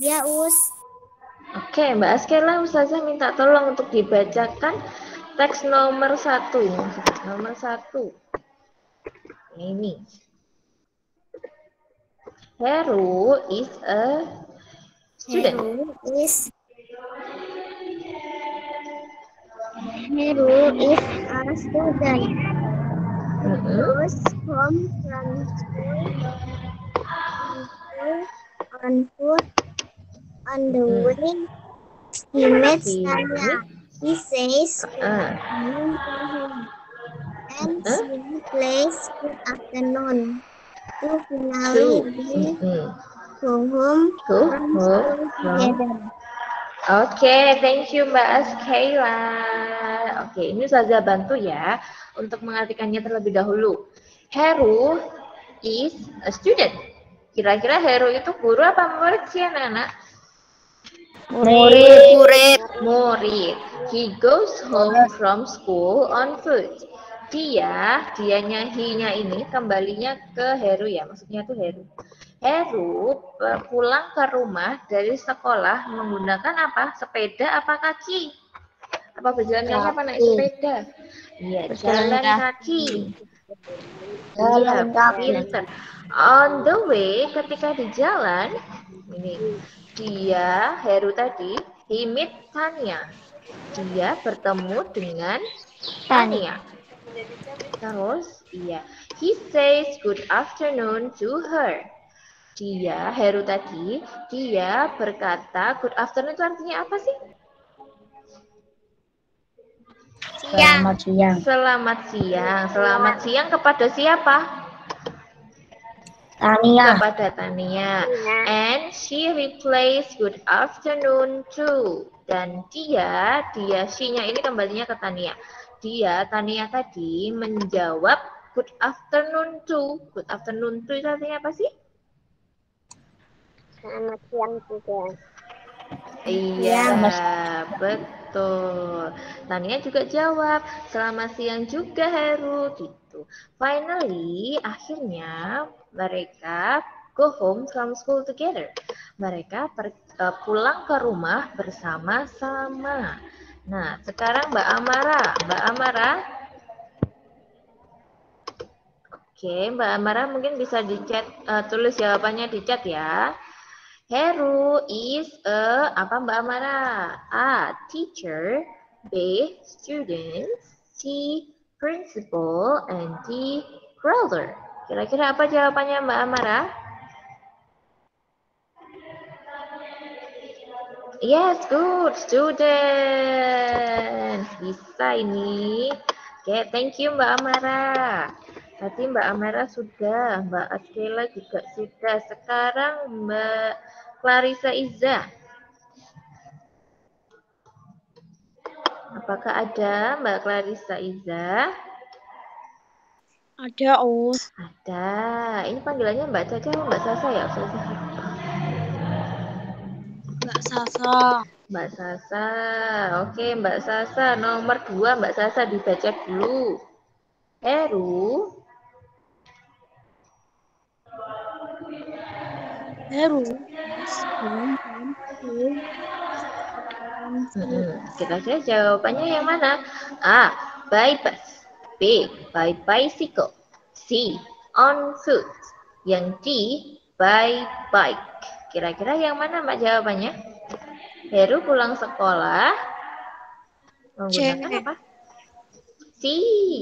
Ya, Us. Oke, Mbak Askela, Ustazah minta tolong untuk dibacakan teks nomor 1. Nomor 1. Ini. Heru is a student. Heru is a student. Goes home from school on foot. On the way, he met Tanya. He says good afternoon to him, and she plays good afternoon to finally go home from school together. Oke, thank you Mbak Askela. Oke, ini Ustazah bantu ya untuk mengartikannya terlebih dahulu. Heru is a student. Kira-kira Heru itu guru apa murid sih anak-anak? Murid. He goes home from school on foot. Dianya he-nya ini kembalinya ke Heru ya, maksudnya itu Heru. Heru pulang ke rumah dari sekolah menggunakan apa? Sepeda apa kaki? Apa berjalan kaki apa naik Kaki. sepeda? Iya, Berjalan jalan kaki. kaki. Iya, Jalan kaki. pinter. On the way, ketika di jalan, ini dia Heru tadi, he meet Tanya. Dia bertemu dengan Tanya. Terus, iya, he says good afternoon to her. Dia Heru tadi, dia berkata good afternoon itu artinya apa sih? Selamat siang. Selamat siang. Selamat siang kepada siapa? Tania. Kepada Tania. And she replies good afternoon too. Dan she-nya ini kembalinya ke Tania. Tania tadi menjawab good afternoon too. Good afternoon too itu artinya apa sih? Selamat siang juga. Iya, betul. Tania juga jawab, selamat siang juga Heru, gitu. Finally, akhirnya mereka go home from school together. Mereka pulang ke rumah bersama-sama. Nah, sekarang Mbak Amara. Oke, Mbak Amara mungkin bisa di chat, tulis jawabannya di chat ya. Heru is apa Mbak Amara? A. Teacher, B. Student, C. Principal, and D. Brother. Kira-kira apa jawabannya Mbak Amara? Yes, good. Student. Bisa ini. Oke, thank you Mbak Amara. Tadi Mbak Amara sudah, Mbak Askela juga sudah. Sekarang Mbak Clarissa Iza. Apakah ada Mbak Clarissa Iza? Ada, Us. Ada. Ini panggilannya Mbak Caca atau Mbak Sasa ya? Mbak Sasa. Mbak Sasa. Oke, Mbak Sasa. Nomor 2 Mbak Sasa dibaca dulu. Heru. Kira-kira jawabannya yang mana? A. By bus. B. By bicycle. C. On foot. Yang D. By bike. Kira-kira yang mana Mbak jawabannya? Heru pulang sekolah menggunakan apa? C.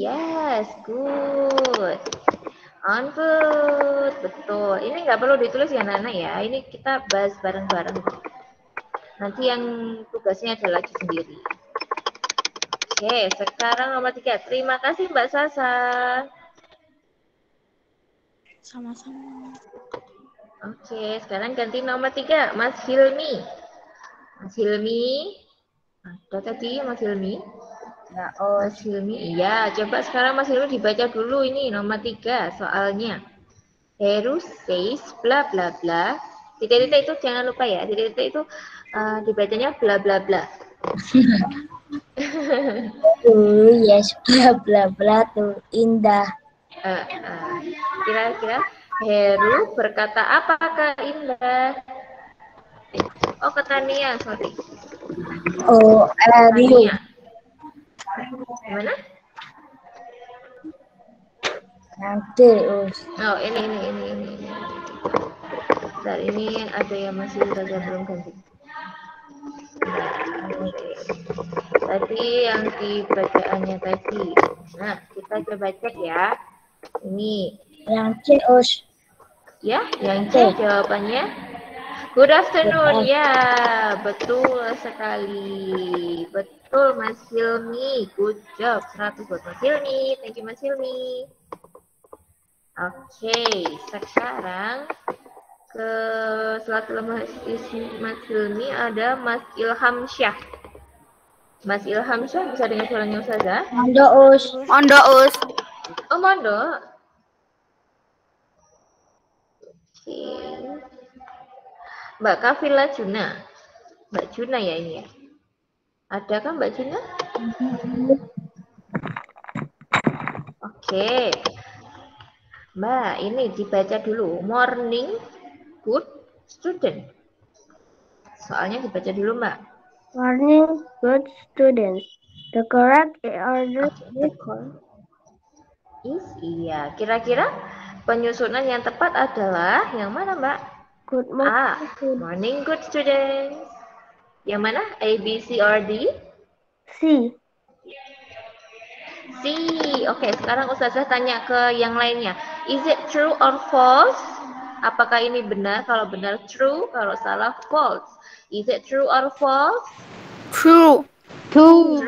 Yes, good. On foot, betul. Ini nggak perlu ditulis ya Nana ya. Ini kita bahas bareng-bareng. Nanti yang tugasnya ada lagi sendiri. Oke, sekarang nomor 3. Terima kasih Mbak Sasa. Sama-sama. Oke, sekarang ganti nomor 3. Mas Hilmi. Mas Hilmi. Ada tadi Mas Hilmi? Ya, Mas Hilmi. Iya, coba sekarang Mas Hilmi dibaca dulu ini nomor 3 soalnya. Heru says bla bla bla. Titik-titik itu jangan lupa ya. Titik-titik itu dibacanya bla bla bla. Yes, bla bla bla tuh indah. Kira-kira Heru berkata apa ke Indah? Oh, ke Tania, sorry. Oh, Tania. Gimana? Nanti, Us. Oh, ini. Bentar, ini ada yang masih saja belum ganti. Tadi yang di bacaannya tadi. Nah, kita coba cek ya. Ini. Yang C, Us. Ya, yang C jawabannya. Good afternoon. Ya, betul sekali. Betul Mas Hilmi. Good job. 100 buat Mas Hilmi. Thank you Mas Hilmi. Oke, sekarang setelah Mas Hilmi ada Mas Ilham Syah. Mas Ilham Syah bisa dengar suaranya Ustazah? Mondo, Us. Oh, Mondo. Oke. Mbak Kafila Juna. Mbak Juna ya ini ya. Ada kan Mbak Juna? Oke. Mbak, ini dibaca dulu. Morning, good student. Soalnya dibaca dulu, Mbak. Morning, good student. The correct order Oke, is iya. Kira-kira penyusunan yang tepat adalah yang mana, Mbak? good A. morning. Morning good students. Yang mana? A, B, C, or D? C. C. Oke, sekarang Ustazah tanya ke yang lainnya. Is it true or false? Apakah ini benar? Kalau benar true, kalau salah false. Is it true or false? True. True,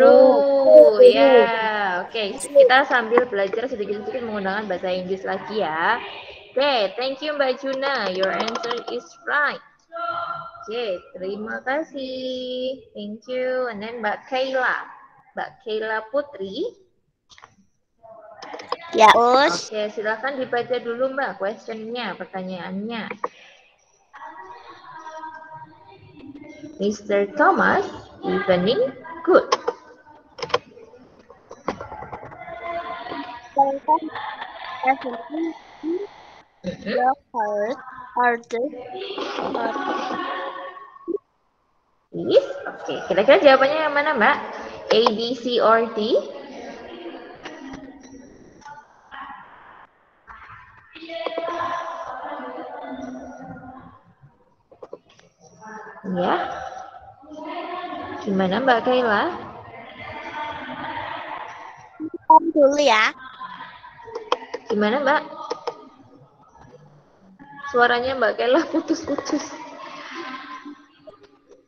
ya. Oke, kita sambil belajar sedikit-sedikit menggunakan bahasa Inggris lagi ya. Oke, thank you Mbak Juna. Your answer is right. Oke, terima kasih. Thank you. And then Mbak Kayla. Mbak Kayla Putri. Ya, Us. Oke, silakan dibaca dulu Mbak questionnya, pertanyaannya. Mr. Thomas, evening, good. The first order Yes. Oke, kira-kira jawabannya yang mana Mbak? A, B, C, or D? Ya. Gimana Mbak Kayla? dulu ya. Gimana Mbak? Suaranya Mbak Kayla putus-putus.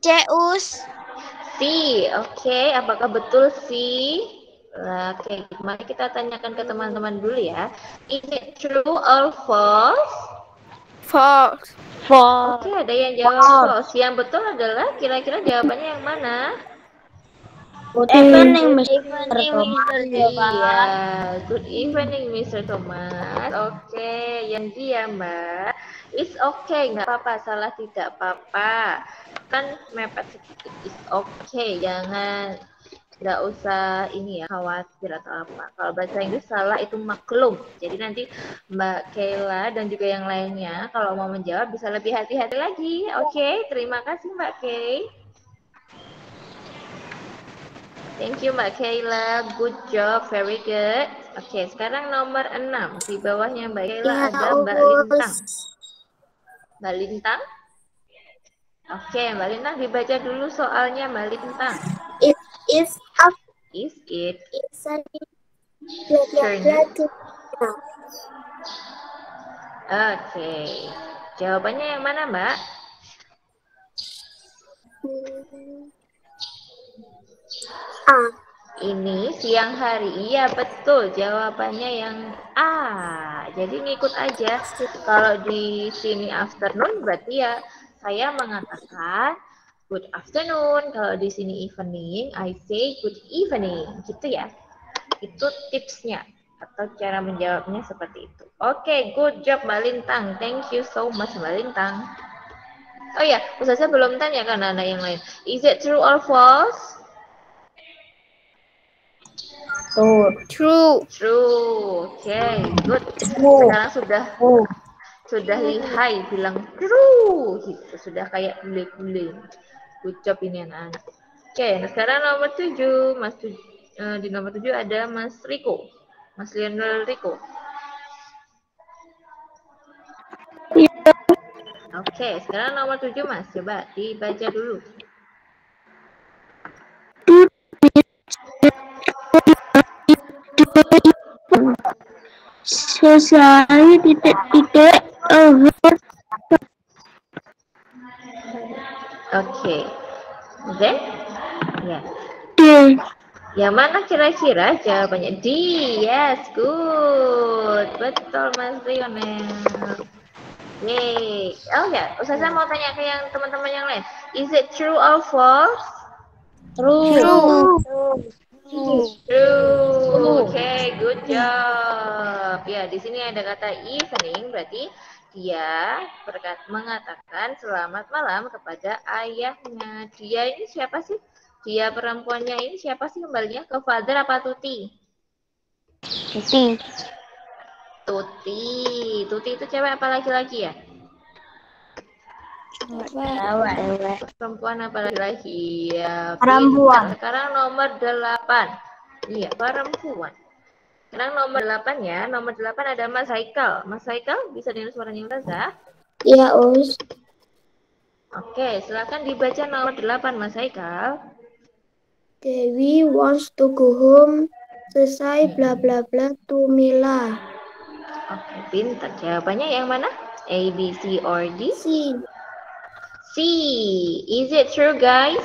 Zeus. C, oke. Apakah betul C? Oke, mari kita tanyakan ke teman-teman dulu ya. Is it true or false? False. Oke, ada yang jawab false. Yang betul adalah kira-kira jawabannya yang mana? Good evening, Mr. Thomas. Iya, good evening Mr. Thomas. Oke, yang dia Mbak. It's okay, nggak apa-apa, salah tidak apa-apa. Kan mepet sedikit, it's okay. Jangan, nggak usah ini ya, khawatir atau apa. Kalau bahasa Inggris salah itu maklum. Jadi nanti Mbak Kayla dan juga yang lainnya, kalau mau menjawab bisa lebih hati-hati lagi. Oke, terima kasih Mbak Kay. Thank you Mbak Kayla, good job, very good. Oke, sekarang nomor 6. Di bawahnya Mbak Kayla ada Mbak Lintang. Mbak Lintang? Oke, Mbak Lintang dibaca dulu soalnya Mbak Lintang. It is up. Is it Turn. Oke. Jawabannya yang mana Mbak? A. Ini siang hari. Iya betul, jawabannya yang A. Jadi ngikut aja. Kalau di sini afternoon berarti ya saya mengatakan good afternoon. Kalau di sini evening, I say good evening. Gitu ya. Itu tipsnya atau cara menjawabnya seperti itu. Oke, good job Mbak Lintang. Thank you so much Mbak Lintang. Oh ya, Ustazah belum tanya kan anak yang lain. Is it true or false? True. True. Oke, good. Sekarang sudah lihai bilang true gitu. Sudah kayak bule-bule. Good job ini anak-anak. Oke, nah sekarang nomor 7. Di nomor 7 ada Mas Riko. Mas Lionel Riko. Oke, sekarang nomor 7 Mas. Coba dibaca dulu. Selesai titik-titik over. Oke. Then? Ya. D. Yang mana kira-kira jawabannya? D. Yes, good. Betul Mas Lionel. Yeay. Oh ya, Ustazah mau tanya ke yang teman-teman yang lain. Is it true or false? True. True. Oke, good job. Ya, di sini ada kata evening, berarti dia mengatakan selamat malam kepada ayahnya. Dia ini siapa sih? Dia perempuannya ini siapa sih kembalinya? Ke father apa Tuti? Tuti. Tuti. Tuti itu cewek apa laki-laki ya? Cewek. Perempuan apa laki-laki? Ya, Perempuan. pintar. Sekarang nomor 8. Iya, perempuan. Sekarang nomor 8 ya. Nomor 8 ada Mas Haikal. Mas Haikal bisa dengar suaranya Ustazah? Iya, Us. Oke, silakan dibaca nomor 8 Mas Haikal. Dewi wants to go home. Selesai bla bla bla to Mila. Oke, pintar. Jawabannya yang mana? A, B, C, or D? Si. C. Is it true, guys?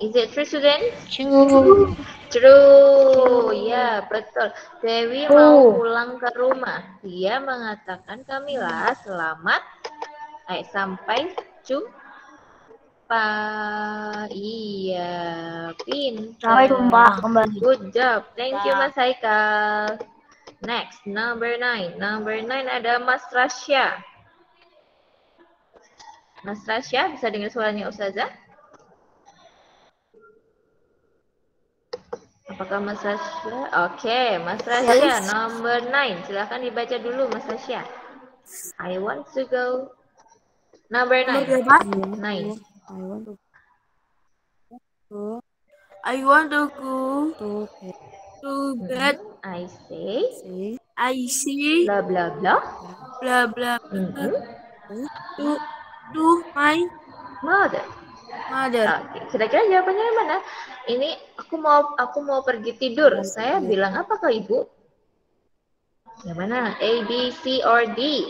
Is it true, students? True. True. Ya, betul. Dewi mau pulang ke rumah. Dia mengatakan Kamila selamat sampai jumpa. Iya, pintar. Sampai jumpa kembali. Good job. Thank you, Mas Haikal. Next, number 9. Number 9 ada Mas Rasya. Mas Rasya, bisa dengar suaranya Ustazah? Apakah Mas Rasya? Oke, Mas Rasya, number 9. Silahkan dibaca dulu, Mas Rasya. I want to go. Number 9. 9. I want to go to bed. I say. I see Blah, blah, blah. blah blah to my Mother. mother. Oke, kira-kira jawabannya yang mana? Ini aku mau pergi tidur. Saya bilang apa ke ibu? Yang mana? A, B, C, or D?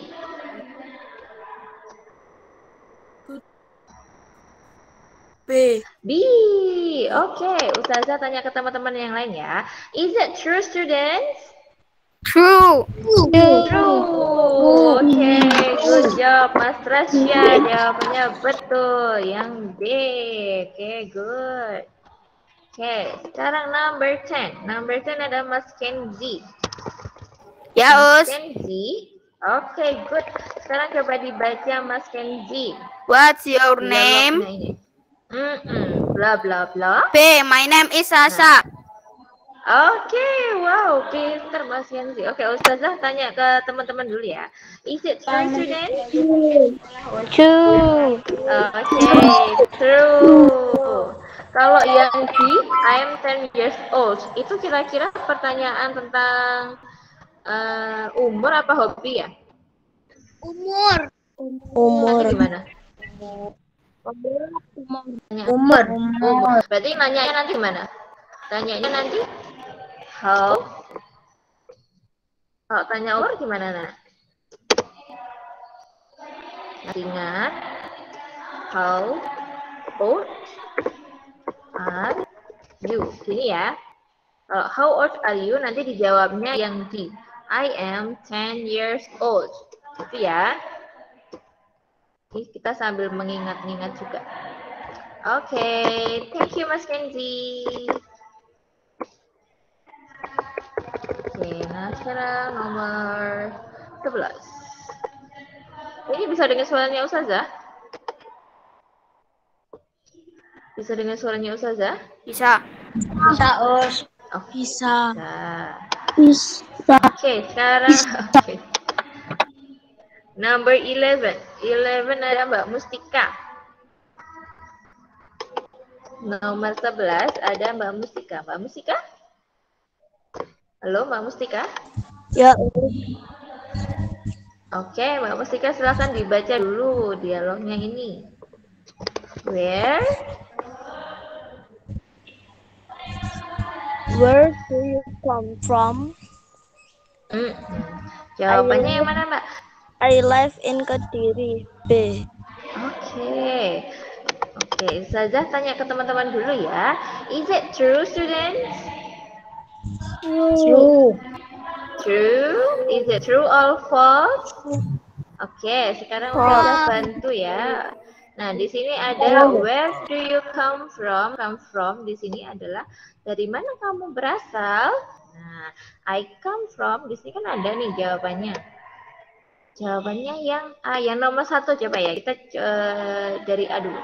B. B. Oke, Ustazah tanya ke teman-teman yang lain ya. Is it true, students? True. True. Oke, good job, Mas Rasya. Jawabannya betul. Yang D. Oke, good. Oke, sekarang number 10. Number 10 ada Mas Kenzi. Ya, Mas Us. Kenzi. Oke, good. Sekarang coba dibaca Mas Kenzi. What's your name? Dialognya ini. Bla bla bla. B. My name is Sasha. Oke, wow, pinter Mas Kenzi. Oke, Ustazah tanya ke teman-teman dulu ya. Is it true, student? True. Oke, true. Kalau yang D, I'm 10 years old. Itu kira-kira pertanyaan tentang umur apa hobi ya? Umur. Nanti gimana? Umur. Berarti nanyanya nanti gimana? Tanyanya nanti how? Kalau tanya umur gimana, Nak? Ingat, how old are you? Gini ya. How old are you? Nanti dijawabnya yang D. I am 10 years old. Gitu ya. Ini kita sambil mengingat-ingat juga. Oke, thank you Mas Kenzi. Oke, nah sekarang nomor 11. Ini bisa dengar suaranya Ustazah? Bisa dengar suaranya Ustazah? Bisa. Bisa, Us. Oh, Bisa. Bisa. Oke, sekarang oke. Number 11. 11 ada Mbak Mustika. Nomor 11 ada Mbak Mustika. Mbak Mustika? Halo Mbak Mustika? Ya, Oke, Mbak Mustika silakan dibaca dulu dialognya ini. Where do you come from? Jawabannya yang mana, Mbak? I live in Kediri. B. Oke. Oke, Ustazah tanya ke teman-teman dulu ya. Is it true, students? true. True? Is it true or false? Oke, sekarang Ustazah bantu ya. Nah, di sini ada where do you come from? Come from di sini adalah dari mana kamu berasal? Nah, I come from di sini kan ada nih jawabannya. Jawabannya yang A, yang nomor 1 coba ya. Kita dari A dulu.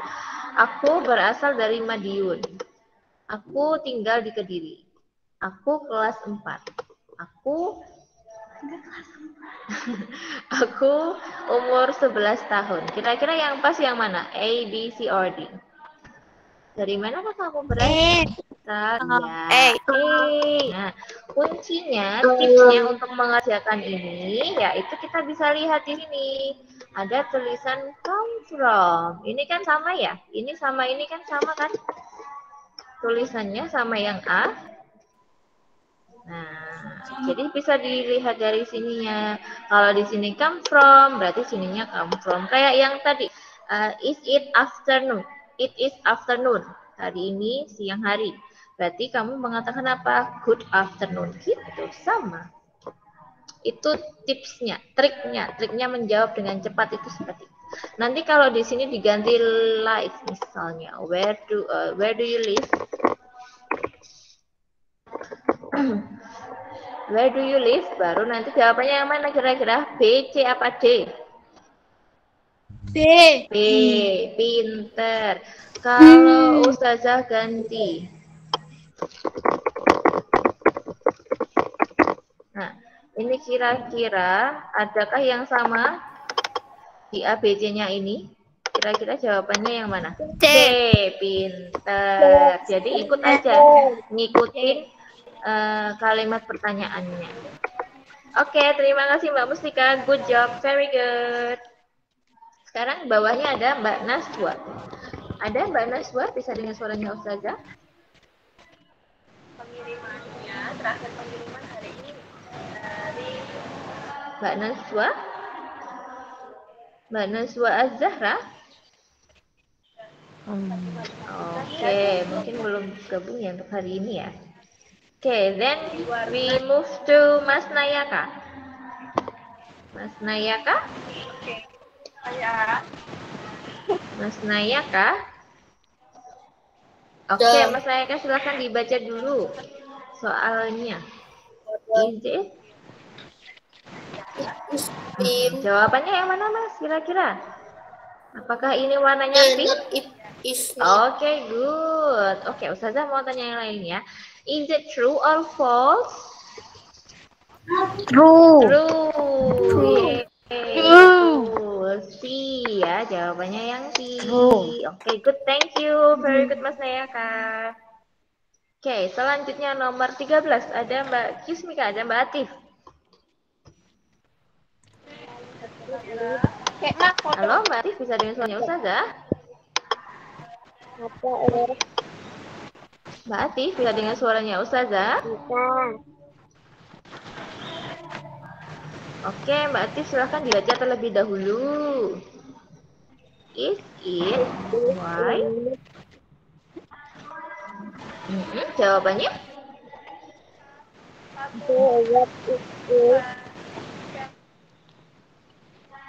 Aku berasal dari Madiun. Aku tinggal di Kediri. Aku kelas 4. Aku kelas 4. Aku umur 11 tahun. Kira-kira yang pas yang mana? A, B, C, or D? Dari mana kamu berasal? Ya, nah, kuncinya, tipsnya untuk mengerjakan ini, yaitu kita bisa lihat di sini. Ada tulisan come from. Ini kan sama ya? Ini sama ini kan sama kan? Tulisannya sama yang A. Nah, jadi bisa dilihat dari sininya. Kalau di sini come from, berarti sininya come from. Kayak yang tadi, is it afternoon? It is afternoon. Hari ini siang hari. Berarti kamu mengatakan apa? Good afternoon. Gitu, sama. Itu tipsnya, triknya. Triknya menjawab dengan cepat itu seperti itu. Nanti kalau di sini diganti live misalnya, where do you live? Where do you live? Baru nanti jawabannya yang mana kira-kira? B, C, apa D? B. B, pinter. Kalau Ustazah ganti. Nah, ini kira-kira adakah yang sama di A, B, C-nya ini? Kira-kira jawabannya yang mana? C. C, pinter. Jadi ikut aja, ngikutin kalimat pertanyaannya. Oke, terima kasih Mbak Mustika. Good job, very good. Sekarang bawahnya ada Mbak Naswa. Ada Mbak Naswa, bisa dengar suaranya Ustazah? Pengirimannya, terakhir pengiriman hari ini dari Mbak Naswa. Mbak Naswa Az-Zahra. Oke, mungkin belum gabung ya untuk hari ini ya. Oke, then we move to Mas Nayaka. Mas Nayaka? Mas Nayaka? Oke, Mas Nayaka silahkan dibaca dulu soalnya. Is it? Jawabannya yang mana Mas kira-kira? Apakah ini warnanya pink? Oke, good. Oke, Ustazah mau tanya yang lain ya. Is it true or false? True. True. True. C ya, jawabannya yang C. Oke, good. Thank you. Very good Mas Nayaka. Oke, selanjutnya nomor 13. Ada Mbak Kismika, ada Mbak Atif. Halo Mbak Atif, bisa dengar suaranya Ustazah? Mbak Atif, bisa dengar suaranya Ustazah? Oke, Mbak Atif silahkan dibaca terlebih dahulu. Is it white? Jawabannya?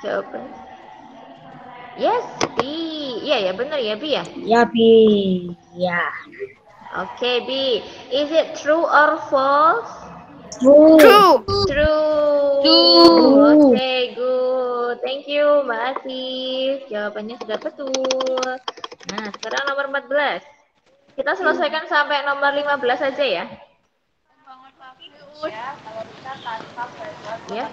Jawaban. Yes, B. Iya ya, benar ya, B ya? Ya, B. Ya. Oke, B. Is it true or false? True. True. Oke, good. Thank you, Mbak Atif. Jawabannya sudah betul. Nah, sekarang nomor 14. Kita selesaikan sampai nomor 15 saja ya. Ya,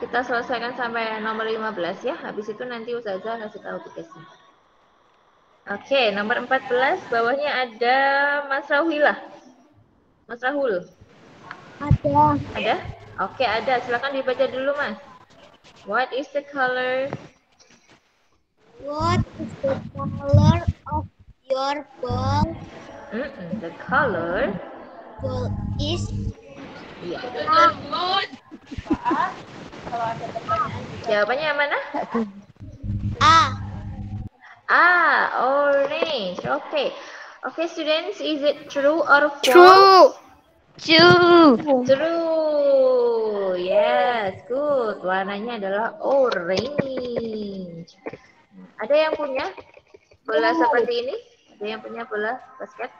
kita selesaikan sampai nomor 15 ya. Habis itu nanti Ustazah kasih tahu tugasnya. Oke, nomor 14 bawahnya ada Mas Rahulah. Mas Rahul. Ada? Oke, ada. Silakan dibaca dulu, Mas. What is the color? What is the color of your ball? The color. Ball is Iya. Jawabannya yang mana? A. Orange. Oke. Oke, students, is it true or false? True. Yes, good. Warnanya adalah orange. Ada yang punya bola seperti ini? Ada yang punya bola basket?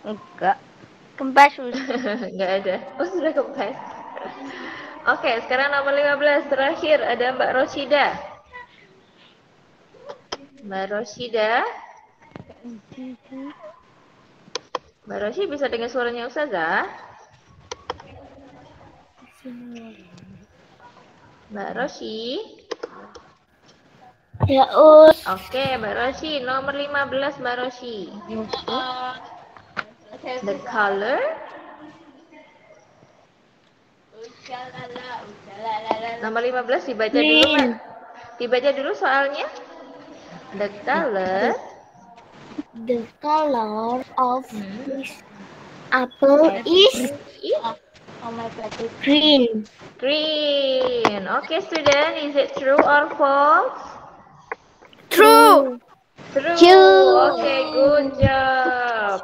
Enggak. Kempes. Enggak ada. Oh, sudah kempes. Oke, sekarang nomor 15 terakhir ada Mbak Roshida. Mbak Roshida. Mbak Roshi bisa dengar suaranya Ustazah? Mbak Rosi. Ya, Us. Oke, Mbak Rosi, nomor 15 Mbak Rosi. The color. Nomor 15 dibaca dulu, Mbak. Dibaca dulu soalnya. The color. The color of this apple is green. Green. Okay, student, is it true or false? True. True. Okay, good job.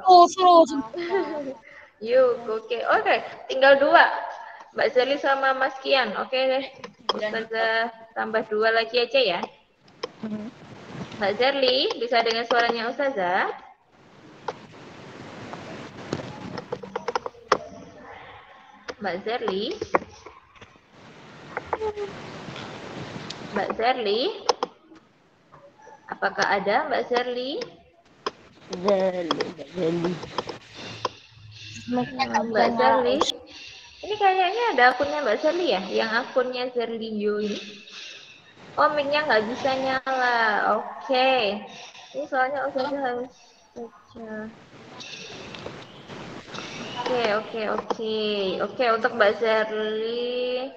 Yuk, oke. Tinggal 2. Mbak Zali sama Mas Kian. Oke deh. Ustazah tambah 2 lagi aja ya. Mbak Zerli, bisa dengar suaranya Ustazah? Mbak Zerli? Mbak Zerli? Apakah ada Mbak Zerli? Mbak Zerli? Ini kayaknya ada akunnya Mbak Zerli ya? Yang akunnya Zerlio ini. Oh, mic-nya nggak bisa nyala. Oke. Ini soalnya Ustazah harus baca. Oke, untuk Mbak Zerli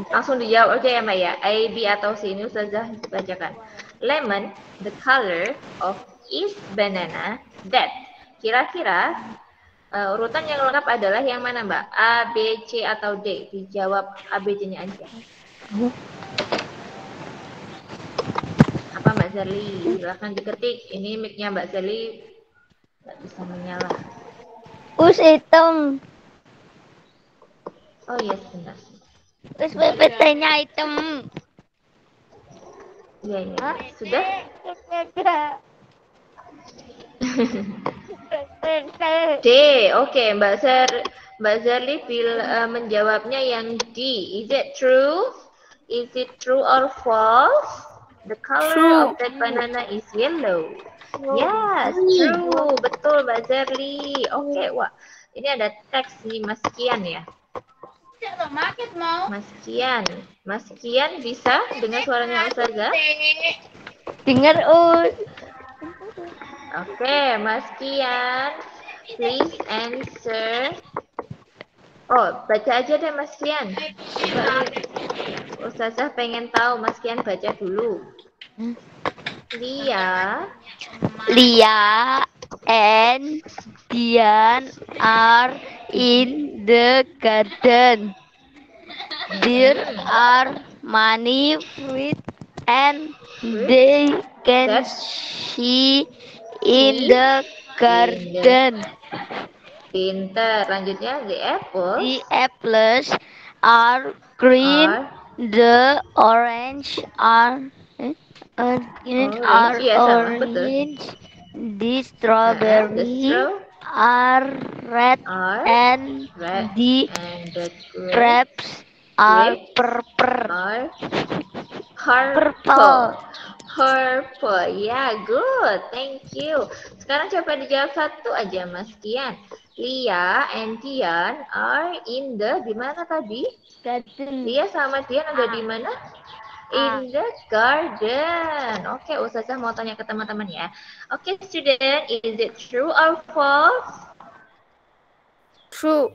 langsung dijawab aja ya Mbak ya. A, B atau C, ini Ustazah bacakan. Lemon, the color of is banana. That. Kira-kira urutan yang lengkap adalah yang mana Mbak? A, B, C atau D? Dijawab A, B, C-nya aja. Apa Mbak Zerli? Silahkan diketik. Ini mic-nya Mbak Zerli nggak bisa menyala. Us hitam. Oh iya, sebentar. Us PPT-nya hitam. Iya. Sudah? D. Oke, Mbak Zerli menjawabnya yang D. Is it true? Is it true or false? The color of that banana is yellow. Yes, true. Betul Mbak Zerli. Oke, wah. Ini ada teks nih Mas Kian ya. Mas Kian bisa dengar suaranya Ustazah? Dengar, Us. Oke, Mas Kian, please answer. Oh, baca aja deh Mas Kian. Ustazah pengen tahu, Mas Kian baca dulu. Lia and Dian are in the garden. There are many fruit and they can see in the garden. Pinter. Lanjutnya, the apples are green. The orange are orange. The strawberry are red, and the grapes are purple. Purple. Ya, good. Thank you. Sekarang coba dijawab satu aja, Mas Kian. Lia and Dian are in the di mana tadi? Garden. Lia sama Dian ada di mana? In the garden. Oke, Ustazah mau tanya ke teman-teman ya. Oke, student, is it true or false? True.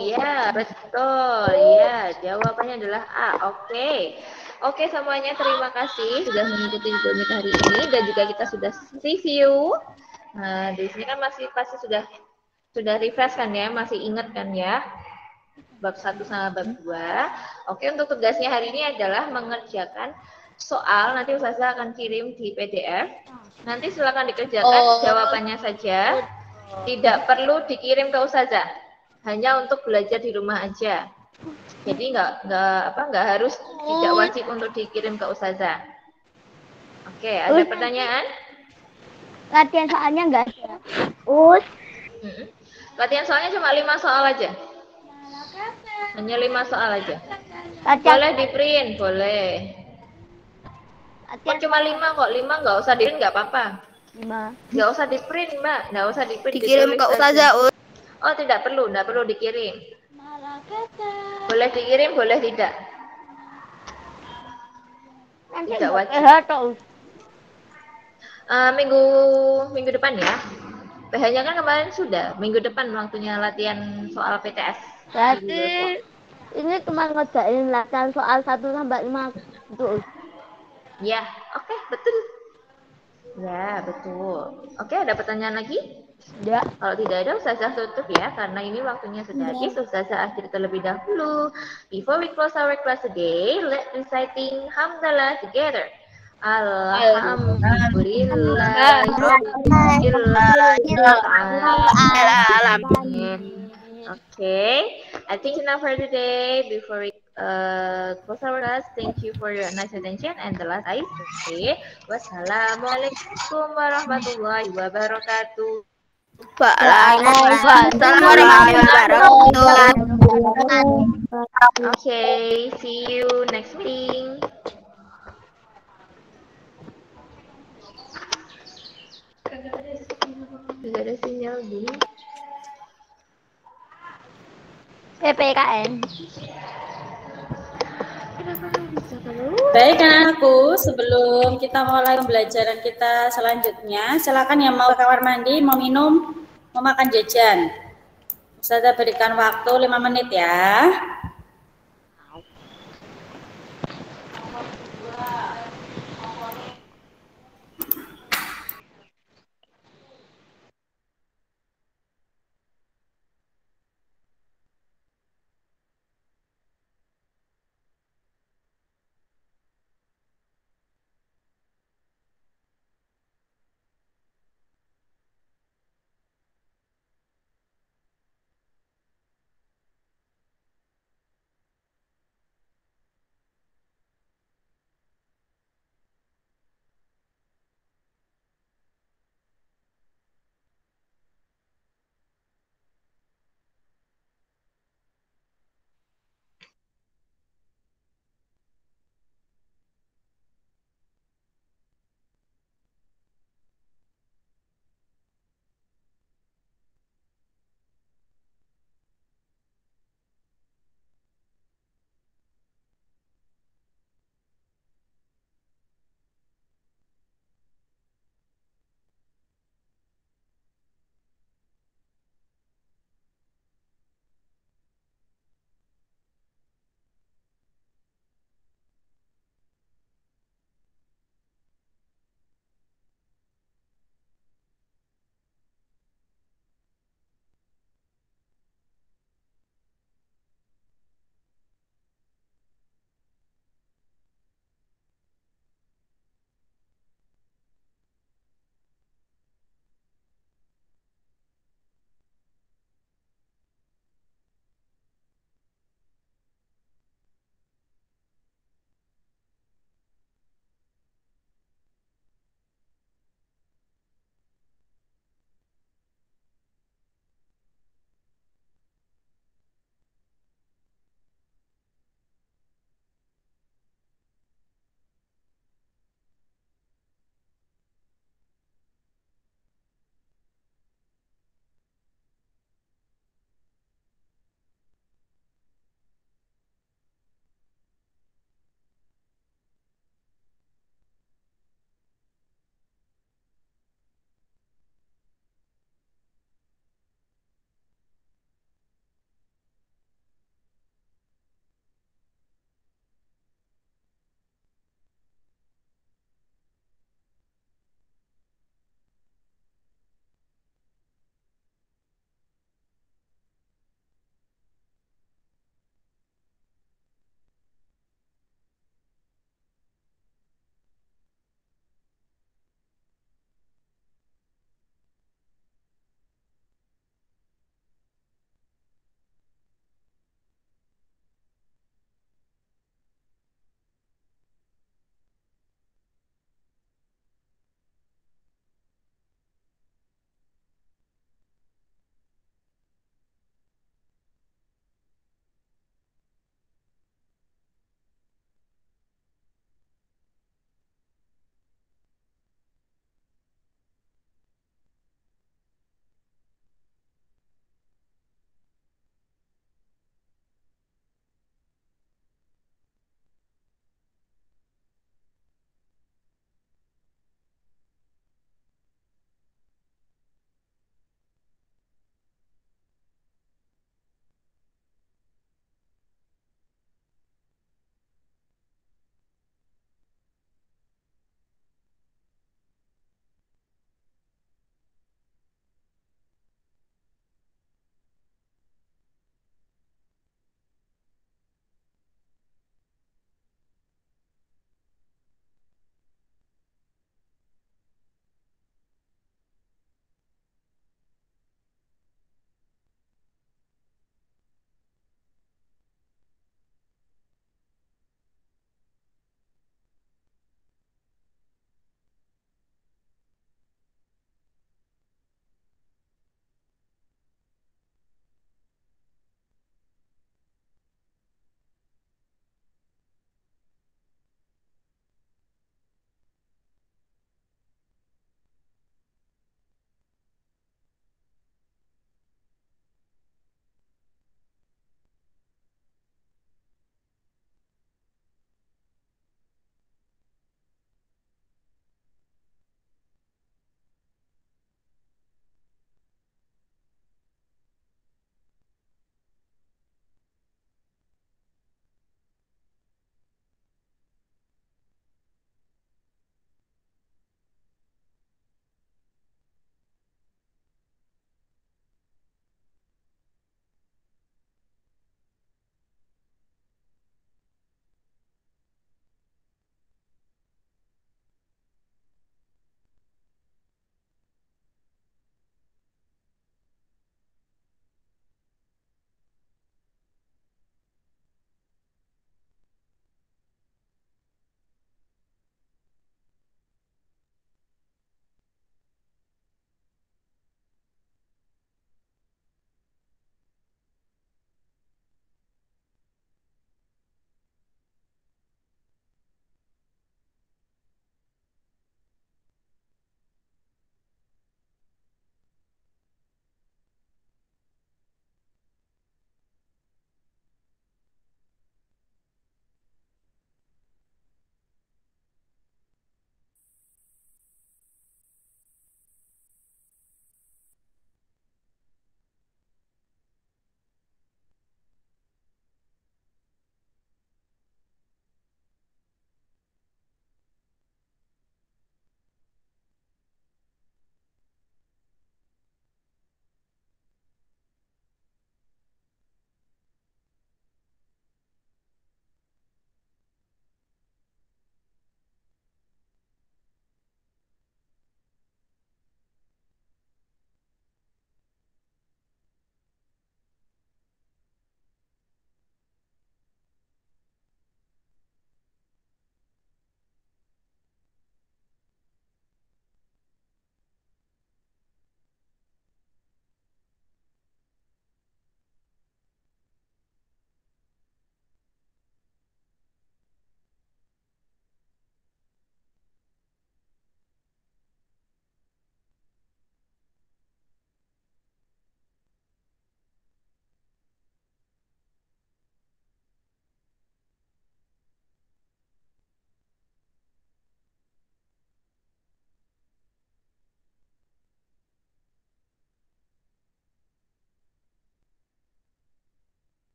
Ya, betul. Ya, jawabannya adalah A. Oke, semuanya terima kasih sudah mengikuti video hari ini dan juga kita sudah review. Nah, di sini kan pasti sudah refresh kan ya, masih ingat kan ya? Bab 1 sama bab 2. Oke, untuk tugasnya hari ini adalah mengerjakan soal. Nanti Ustazah akan kirim di PDF. Nanti silakan dikerjakan jawabannya saja. Tidak perlu dikirim ke Ustazah. Hanya untuk belajar di rumah aja. Jadi nggak harus, tidak wajib untuk dikirim ke Ustazah. Oke, ada pertanyaan? Latihan soalnya enggak ada. Latihan soalnya cuma 5 soal aja. Hanya 5 soal aja. Boleh di print, boleh. Kok cuma 5 kok? 5 nggak usah di print, nggak apa-apa. 5. Nggak usah di print, Mbak. Nggak usah di print. Dikirim ke Ustazah, Oh, tidak perlu dikirim. Boleh dikirim, boleh tidak? Nanti Tidak wajib. atau Minggu depan ya. PH-nya kan kemarin sudah. Minggu depan waktunya latihan soal PTS. berarti ini cuma ngerjain latihan soal 1 sampai 5 gitu. Ya, oke, betul. Ya, betul. Oke, ada pertanyaan lagi? Ya. Kalau tidak ada, Ustazah tutup ya, karena ini waktunya sudah habis. Ustazah akhir terlebih dahulu. Before we close our class today, let's reciting Hamdalah together. Alhamdulillahirobbilalamin. Okay, I think enough for today. Before we close our class, thank you for your nice attention. And the last I say, wassalamualaikum warahmatullahi wabarakatuh. Waalaikumsalam warahmatullahi wabarakatuh. Okay, see you next meeting. Tidak ada sinyal gini. PPKN. Kenapa nggak bisa kalau? Baik anakku, sebelum kita mulai pembelajaran kita selanjutnya, silakan yang mau ke kamar mandi, mau minum, mau makan jajan. Ustazah berikan waktu 5 menit ya.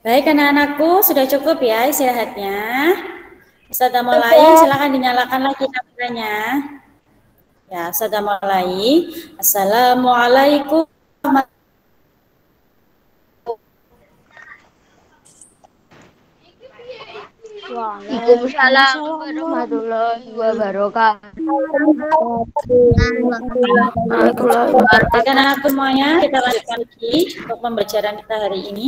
Baik anak-anakku, sudah cukup ya istirahatnya. Ustazah mulai, silakan dinyalakan lagi kameranya. Ya, sudah mulai. Assalamualaikum. Waalaikumsalam warahmatullahi wabarakatuh. Karena aku semuanya, kita lanjutkan lagi untuk pembelajaran kita hari ini.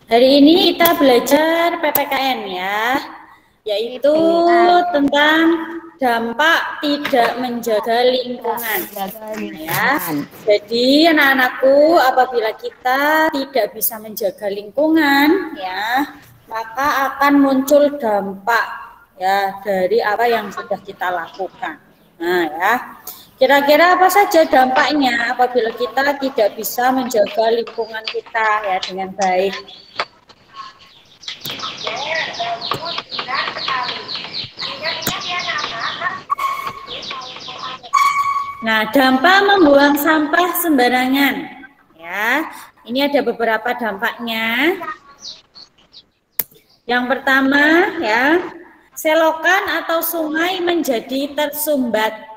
Hari ini kita belajar PPKN ya, yaitu tentang dampak tidak menjaga lingkungan. Ya. Jadi anak-anakku, apabila kita tidak bisa menjaga lingkungan, ya, maka akan muncul dampak ya dari apa yang sudah kita lakukan. Nah, ya. Kira-kira apa saja dampaknya apabila kita tidak bisa menjaga lingkungan kita ya dengan baik? Nah, dampak membuang sampah sembarangan. Ya, ini ada beberapa dampaknya. Yang pertama, ya, selokan atau sungai menjadi tersumbat.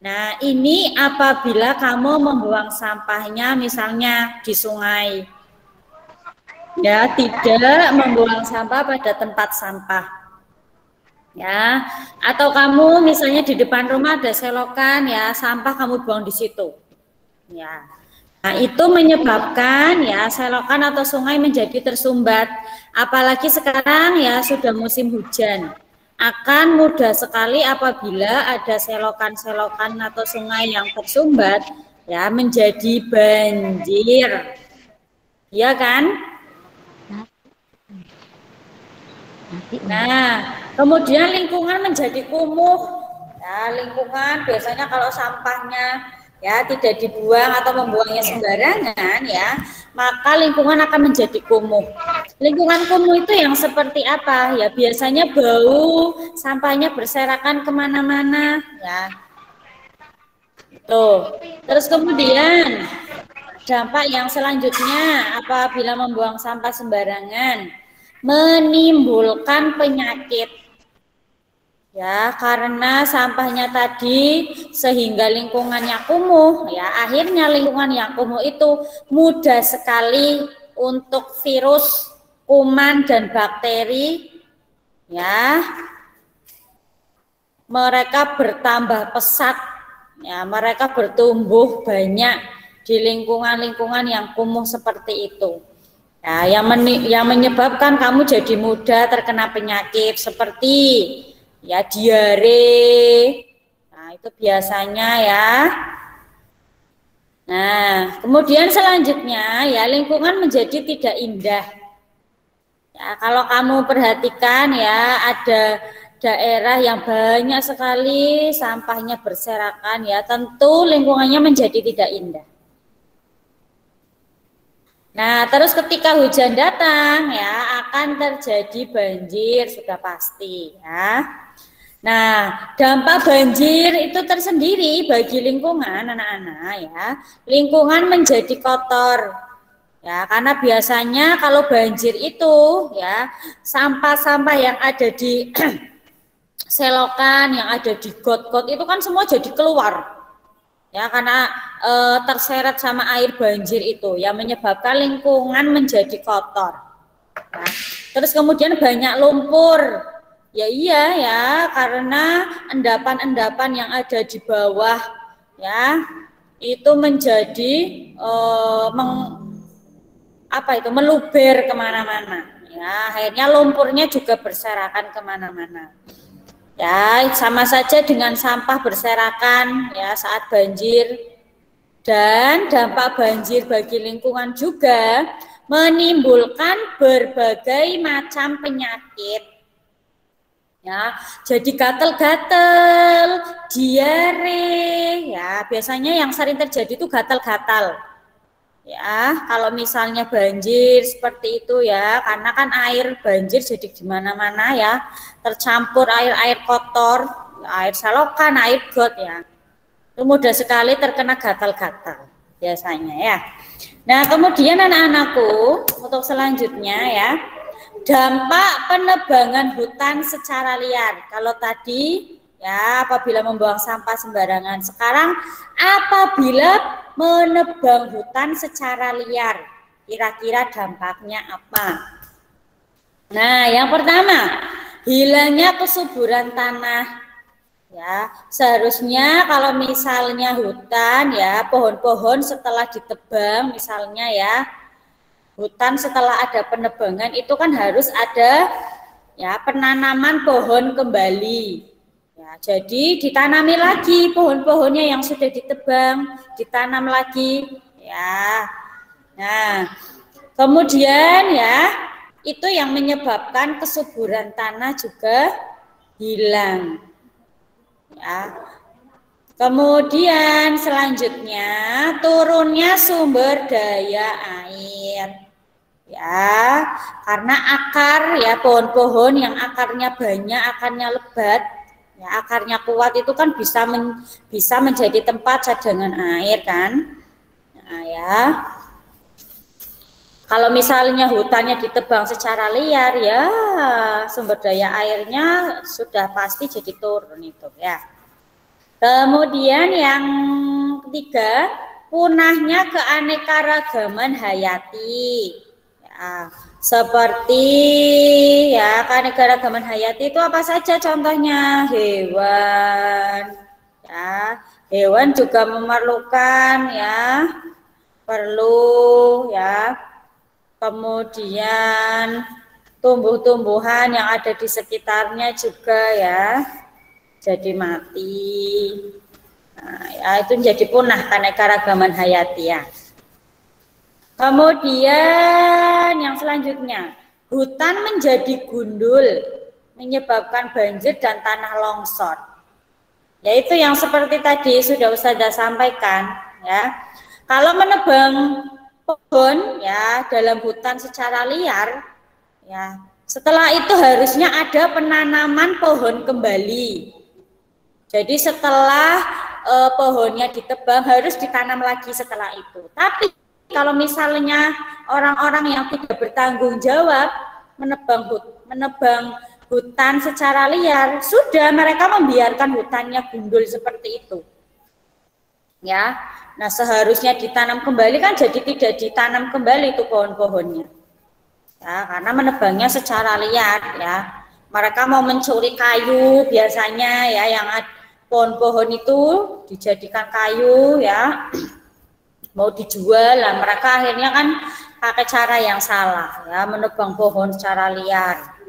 Nah, ini apabila kamu membuang sampahnya misalnya di sungai. Ya, tidak membuang sampah pada tempat sampah. Ya, atau kamu misalnya di depan rumah ada selokan ya, sampah kamu buang di situ. Ya. Nah, itu menyebabkan ya selokan atau sungai menjadi tersumbat. Apalagi sekarang ya sudah musim hujan. Akan mudah sekali apabila ada selokan-selokan atau sungai yang tersumbat ya menjadi banjir. Iya kan? Nah, kemudian lingkungan menjadi kumuh. Ya, lingkungan biasanya kalau sampahnya ya tidak dibuang atau membuangnya sembarangan ya, maka lingkungan akan menjadi kumuh. Lingkungan kumuh itu yang seperti apa? Ya biasanya bau, sampahnya berserakan kemana-mana ya. Tuh. Terus kemudian dampak yang selanjutnya apabila membuang sampah sembarangan, menimbulkan penyakit ya karena sampahnya tadi sehingga lingkungannya kumuh ya, akhirnya lingkungan yang kumuh itu mudah sekali untuk virus, kuman dan bakteri ya mereka bertambah pesat ya, mereka bertumbuh banyak di lingkungan-lingkungan yang kumuh seperti itu. Nah, yang menyebabkan kamu jadi mudah terkena penyakit seperti ya diare. Nah, itu biasanya ya. Nah, kemudian selanjutnya ya lingkungan menjadi tidak indah. Ya, kalau kamu perhatikan ya ada daerah yang banyak sekali sampahnya berserakan ya, tentu lingkungannya menjadi tidak indah. Nah, terus ketika hujan datang ya akan terjadi banjir sudah pasti ya. Nah, dampak banjir itu tersendiri bagi lingkungan anak-anak ya. Lingkungan menjadi kotor. Ya, karena biasanya kalau banjir itu ya sampah-sampah yang ada di selokan, yang ada di got-got itu kan semua jadi keluar. Ya, karena terseret sama air banjir itu yang menyebabkan lingkungan menjadi kotor. Nah, terus kemudian banyak lumpur. Ya iya ya, karena endapan-endapan yang ada di bawah ya itu menjadi meluber kemana-mana. Ya, akhirnya lumpurnya juga berserakan kemana-mana. Ya, sama saja dengan sampah berserakan ya saat banjir. Dan dampak banjir bagi lingkungan juga menimbulkan berbagai macam penyakit. Ya, jadi gatal-gatal, diare, ya biasanya yang sering terjadi itu gatal-gatal. Ya, kalau misalnya banjir seperti itu ya, karena kan air banjir jadi di mana-mana ya, tercampur air-air kotor, air selokan, air got ya. Itu mudah sekali terkena gatal-gatal biasanya ya. Nah, kemudian anak-anakku, untuk selanjutnya ya, dampak penebangan hutan secara liar. Kalau tadi ya apabila membuang sampah sembarangan, sekarang apabila menebang hutan secara liar, kira-kira dampaknya apa? Nah, yang pertama, hilangnya kesuburan tanah. Ya, seharusnya kalau misalnya hutan ya, pohon-pohon setelah ditebang misalnya ya, hutan setelah ada penebangan itu kan harus ada ya penanaman pohon kembali. Ya, jadi ditanami lagi pohon-pohonnya yang sudah ditebang, ditanam lagi ya. Nah, kemudian ya itu yang menyebabkan kesuburan tanah juga hilang. Ya. Kemudian selanjutnya turunnya sumber daya air. Ya, karena akar ya pohon-pohon yang akarnya banyak, akarnya lebat, ya akarnya kuat itu kan bisa menjadi tempat cadangan air kan. Nah, ya. Kalau misalnya hutannya ditebang secara liar ya sumber daya airnya sudah pasti jadi turun itu ya. Kemudian yang ketiga, punahnya keanekaragaman hayati. Ya, seperti ya keanekaragaman hayati itu apa saja contohnya? Hewan. Ya, hewan juga memerlukan ya perlu ya. Kemudian tumbuh-tumbuhan yang ada di sekitarnya juga ya jadi mati. Nah, ya itu menjadi punah keanekaragaman hayati ya. Kemudian yang selanjutnya, hutan menjadi gundul menyebabkan banjir dan tanah longsor. Yaitu yang seperti tadi sudah Ustazah sampaikan ya. Kalau menebang pohon ya dalam hutan secara liar ya setelah itu harusnya ada penanaman pohon kembali. Jadi setelah pohonnya ditebang harus ditanam lagi setelah itu. Tapi kalau misalnya orang-orang yang tidak bertanggung jawab menebang hutan secara liar, sudah mereka membiarkan hutannya gundul seperti itu. Ya. Nah, seharusnya ditanam kembali kan jadi tidak ditanam kembali itu pohon-pohonnya. Ya, karena menebangnya secara liar ya. Mereka mau mencuri kayu biasanya ya yang pohon-pohon itu dijadikan kayu ya. Mau dijual lah, mereka akhirnya kan pakai cara yang salah ya, menebang pohon secara liar.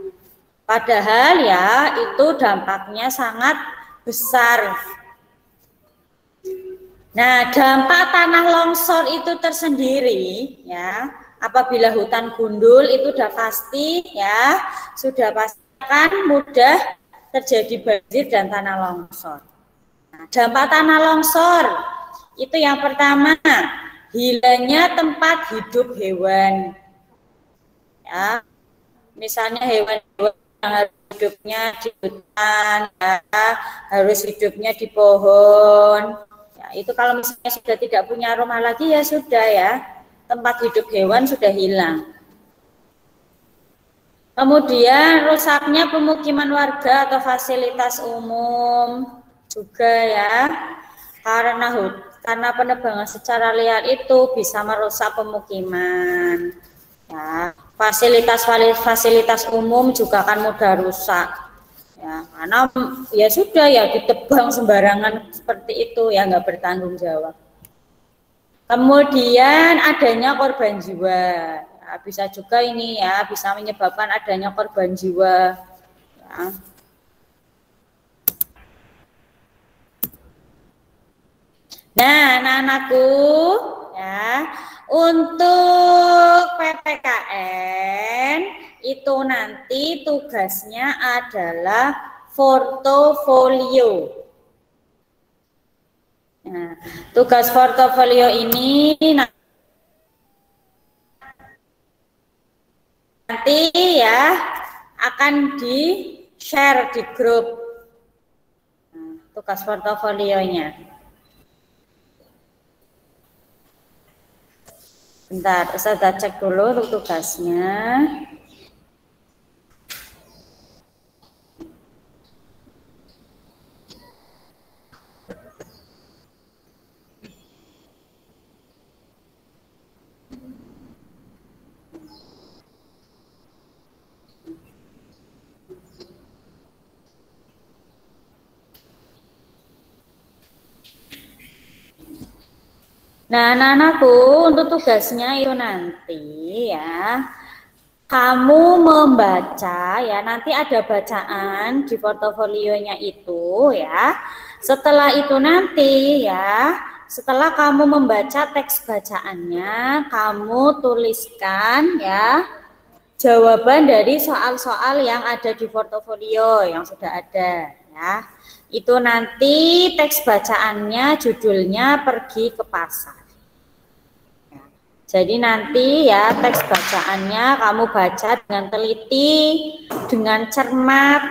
Padahal ya itu dampaknya sangat besar. Nah, dampak tanah longsor itu tersendiri ya, apabila hutan gundul itu sudah pasti ya, sudah pasti akan mudah terjadi banjir dan tanah longsor. Nah, dampak tanah longsor itu yang pertama, hilangnya tempat hidup hewan. Ya, misalnya hewan-hewan yang harus hidupnya di hutan, ya, harus hidupnya di pohon. Itu kalau misalnya sudah tidak punya rumah lagi ya sudah ya, tempat hidup hewan sudah hilang. Kemudian rusaknya pemukiman warga atau fasilitas umum juga ya, karena penebangan secara liar itu bisa merusak pemukiman. Ya, fasilitas umum juga akan mudah rusak. Ya, karena ya sudah ya ditebang sembarangan seperti itu ya nggak bertanggung jawab. Kemudian adanya korban jiwa, ya, bisa juga ini ya bisa menyebabkan adanya korban jiwa. Ya. Nah, anak-anakku ya untuk PPKN itu nanti tugasnya adalah portofolio. Nah, tugas portofolio ini nanti ya akan di-share di grup. Nah, tugas portofolionya. Bentar, saya cek dulu untuk tugasnya. Nah, anak-anakku, untuk tugasnya itu nanti ya, kamu membaca ya, nanti ada bacaan di portofolionya itu ya. Setelah itu nanti ya, setelah kamu membaca teks bacaannya, kamu tuliskan ya jawaban dari soal-soal yang ada di portofolio yang sudah ada ya. Itu nanti teks bacaannya judulnya Pergi ke Pasar. Jadi nanti ya teks bacaannya kamu baca dengan teliti, dengan cermat.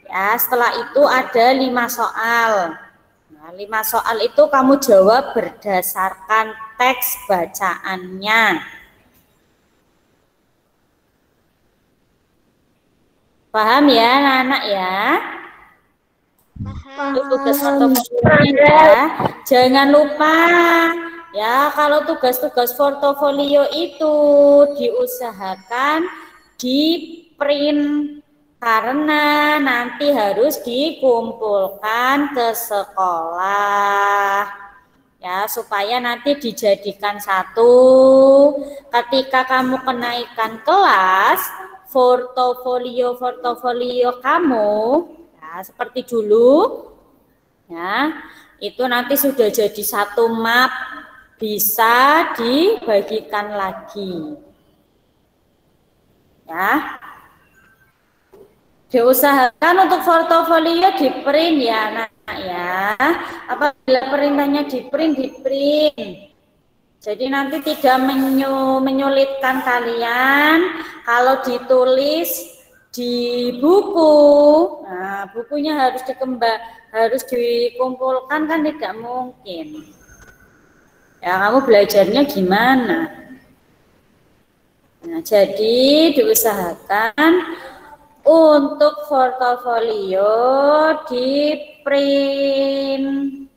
Ya, setelah itu ada 5 soal. Nah, 5 soal itu kamu jawab berdasarkan teks bacaannya. Paham ya anak-anak ya? Itu tugas portofolio ya. Jangan lupa ya, kalau tugas-tugas portofolio itu diusahakan di print karena nanti harus dikumpulkan ke sekolah ya, supaya nanti dijadikan satu. Ketika kamu kenaikan kelas, portofolio kamu ya, seperti dulu ya, itu nanti sudah jadi satu map, bisa dibagikan lagi ya. Diusahakan untuk portofolio di print ya anak ya. Apabila perintahnya di print. Jadi nanti tidak menyulitkan kalian kalau ditulis di buku. Nah, bukunya harus dikumpulkan kan tidak mungkin. Ya, kamu belajarnya gimana? Nah, jadi diusahakan untuk portofolio di print.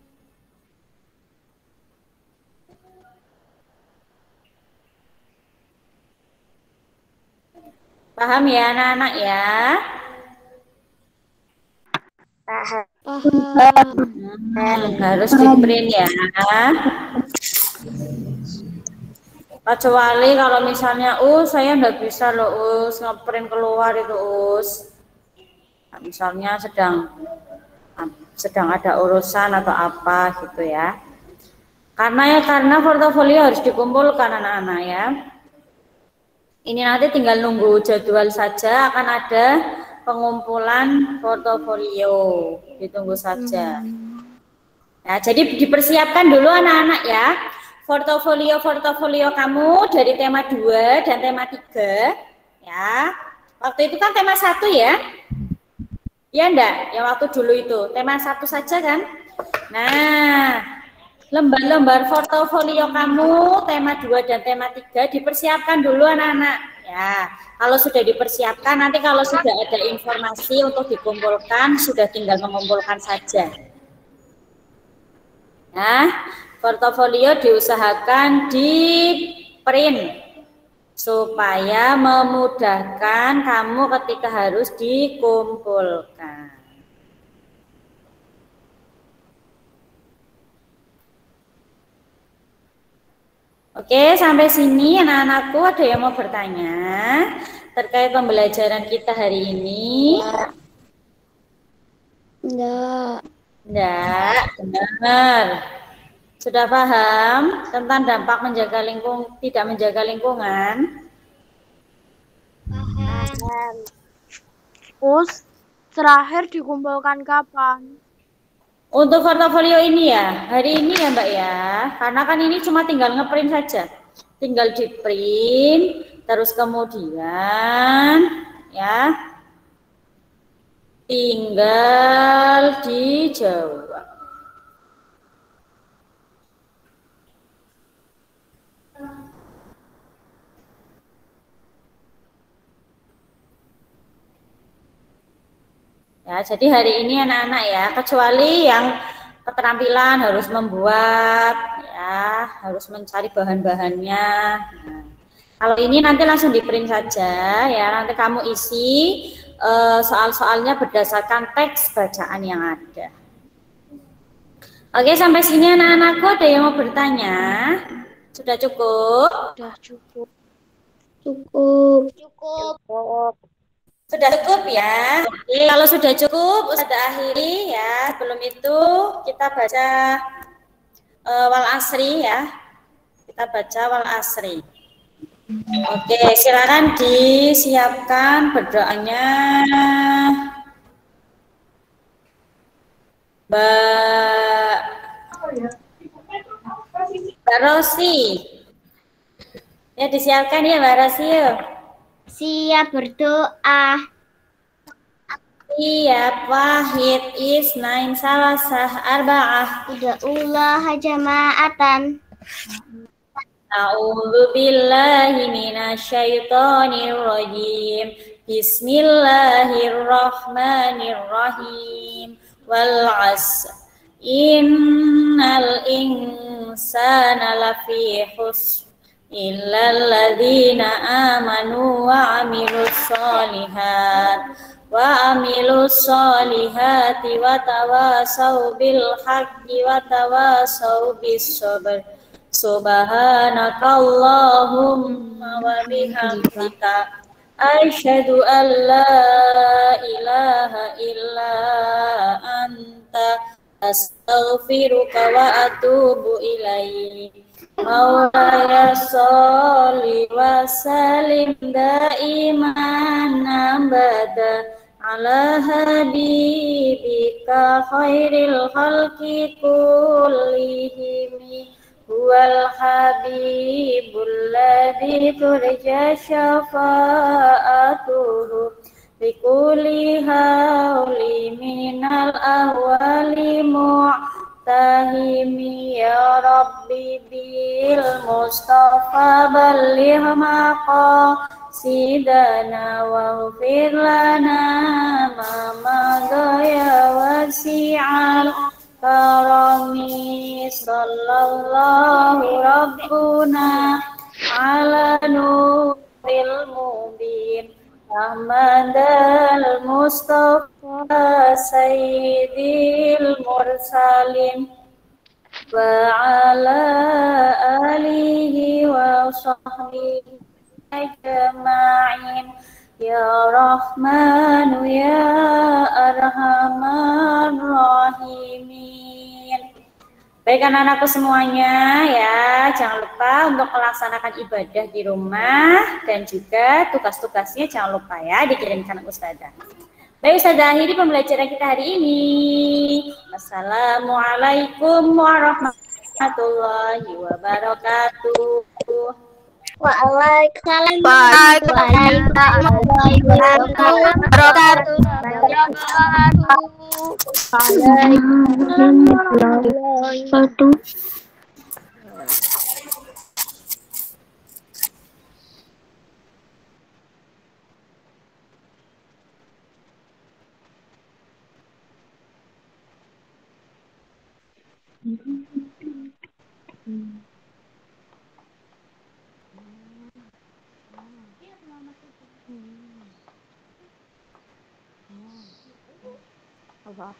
Paham ya anak-anak ya? Harus di print ya. Kecuali kalau misalnya saya enggak bisa loh ngeprint keluar itu nah, misalnya sedang ada urusan atau apa gitu ya. Karena portofolio harus dikumpulkan anak-anak ya. Ini nanti tinggal nunggu jadwal saja, akan ada pengumpulan portofolio, ditunggu saja. Nah, jadi dipersiapkan dulu anak-anak ya. Portofolio kamu dari tema 2 dan tema 3 ya. Waktu itu kan tema 1 ya. Ya enggak? Yang waktu dulu itu tema 1 saja kan? Nah, lembar-lembar portofolio kamu tema 2 dan tema 3 dipersiapkan dulu anak-anak ya. Kalau sudah dipersiapkan, nanti kalau sudah ada informasi untuk dikumpulkan, sudah tinggal mengumpulkan saja. Nah, portofolio diusahakan di print supaya memudahkan kamu ketika harus dikumpulkan. Oke, sampai sini anak-anakku, ada yang mau bertanya terkait pembelajaran kita hari ini? Enggak. Enggak, benar. Sudah paham tentang dampak tidak menjaga lingkungan? Paham. Terus terakhir dikumpulkan kapan? Untuk portofolio ini ya, hari ini ya Mbak ya, karena kan ini cuma tinggal ngeprint saja. Tinggal di print, terus kemudian ya, tinggal dijawab. Ya, jadi hari ini anak-anak ya, kecuali yang keterampilan harus membuat, ya, harus mencari bahan-bahannya. Nah, kalau ini nanti langsung di print saja, ya. Nanti kamu isi soal-soalnya berdasarkan teks bacaan yang ada. Oke, sampai sini anak-anakku ada yang mau bertanya? Sudah cukup? Sudah cukup. Cukup. Cukup. Sudah cukup ya. Oke, kalau sudah cukup, Ustazah akhiri ya. Sebelum itu kita baca wal asri ya. Kita baca wal asri. Oke, silakan disiapkan berdoanya. Mbak Rosi. Ya disiapkan ya Mbak Rosi yuk. Siap berdoa. Siap wahid isnain salasah arba'ah. Uda'ullah jama'atan. A'udzu billahi minasyaitonir rajim. Bismillahirrahmanirrahim. Wal 'asr. Innal insana lafi khusr illal ladzina amanu wa 'amilus sholihat wa tawasau bil haqqi wa tawasau bis sabr. Subhanakallahumma wa bihamdika asyhadu an la ilaha illa anta astaghfiruka wa atubu ilaik. Maulaya sholli wa sallim daiman abada ala habibika khairil khalqi kullihim huwal habibul ladzi turja syafa'atuhu bikulli hauli minal ahwali mu'tahimi ya rabbi bil mustafa balligh maqasidana waghfir lana ma madaya wasi'al karami sallallahu rabbuna ala nuril mubin Ahmadal Mustafa Sayyidil Mursalin wa ala alihi wa sahbihi ajma'in ya Rahmanu ya Arhamar Rahimin. Baik anak-anakku semuanya ya, jangan lupa untuk melaksanakan ibadah di rumah dan juga tugas-tugasnya jangan lupa ya dikirimkan ke Ustazah. Baik Ustazah, akhiri pembelajaran kita hari ini. Assalamualaikum warahmatullahi wabarakatuh. Waalaikumsalam Waalaikumsalam warahmatullahi wabarakatuh. Allah.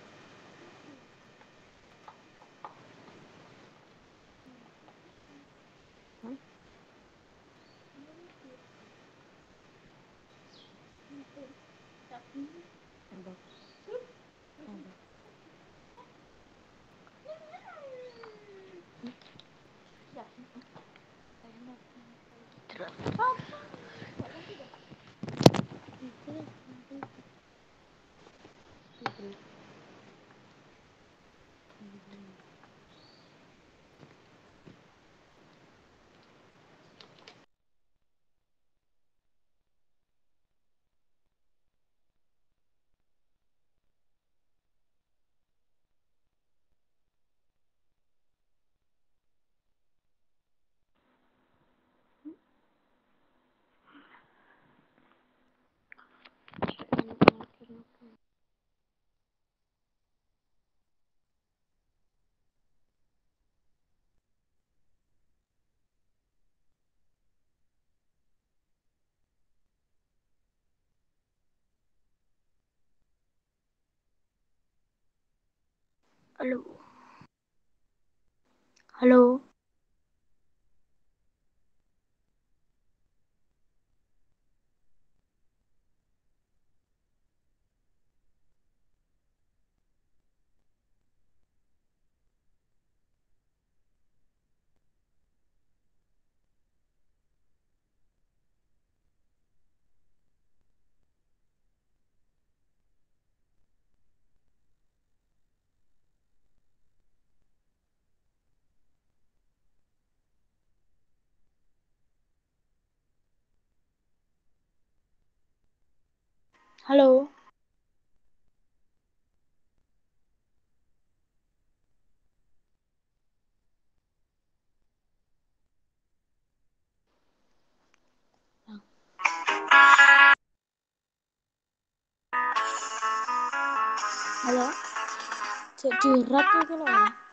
Halo. Halo. Halo. Halo. Cek dirak iki lho.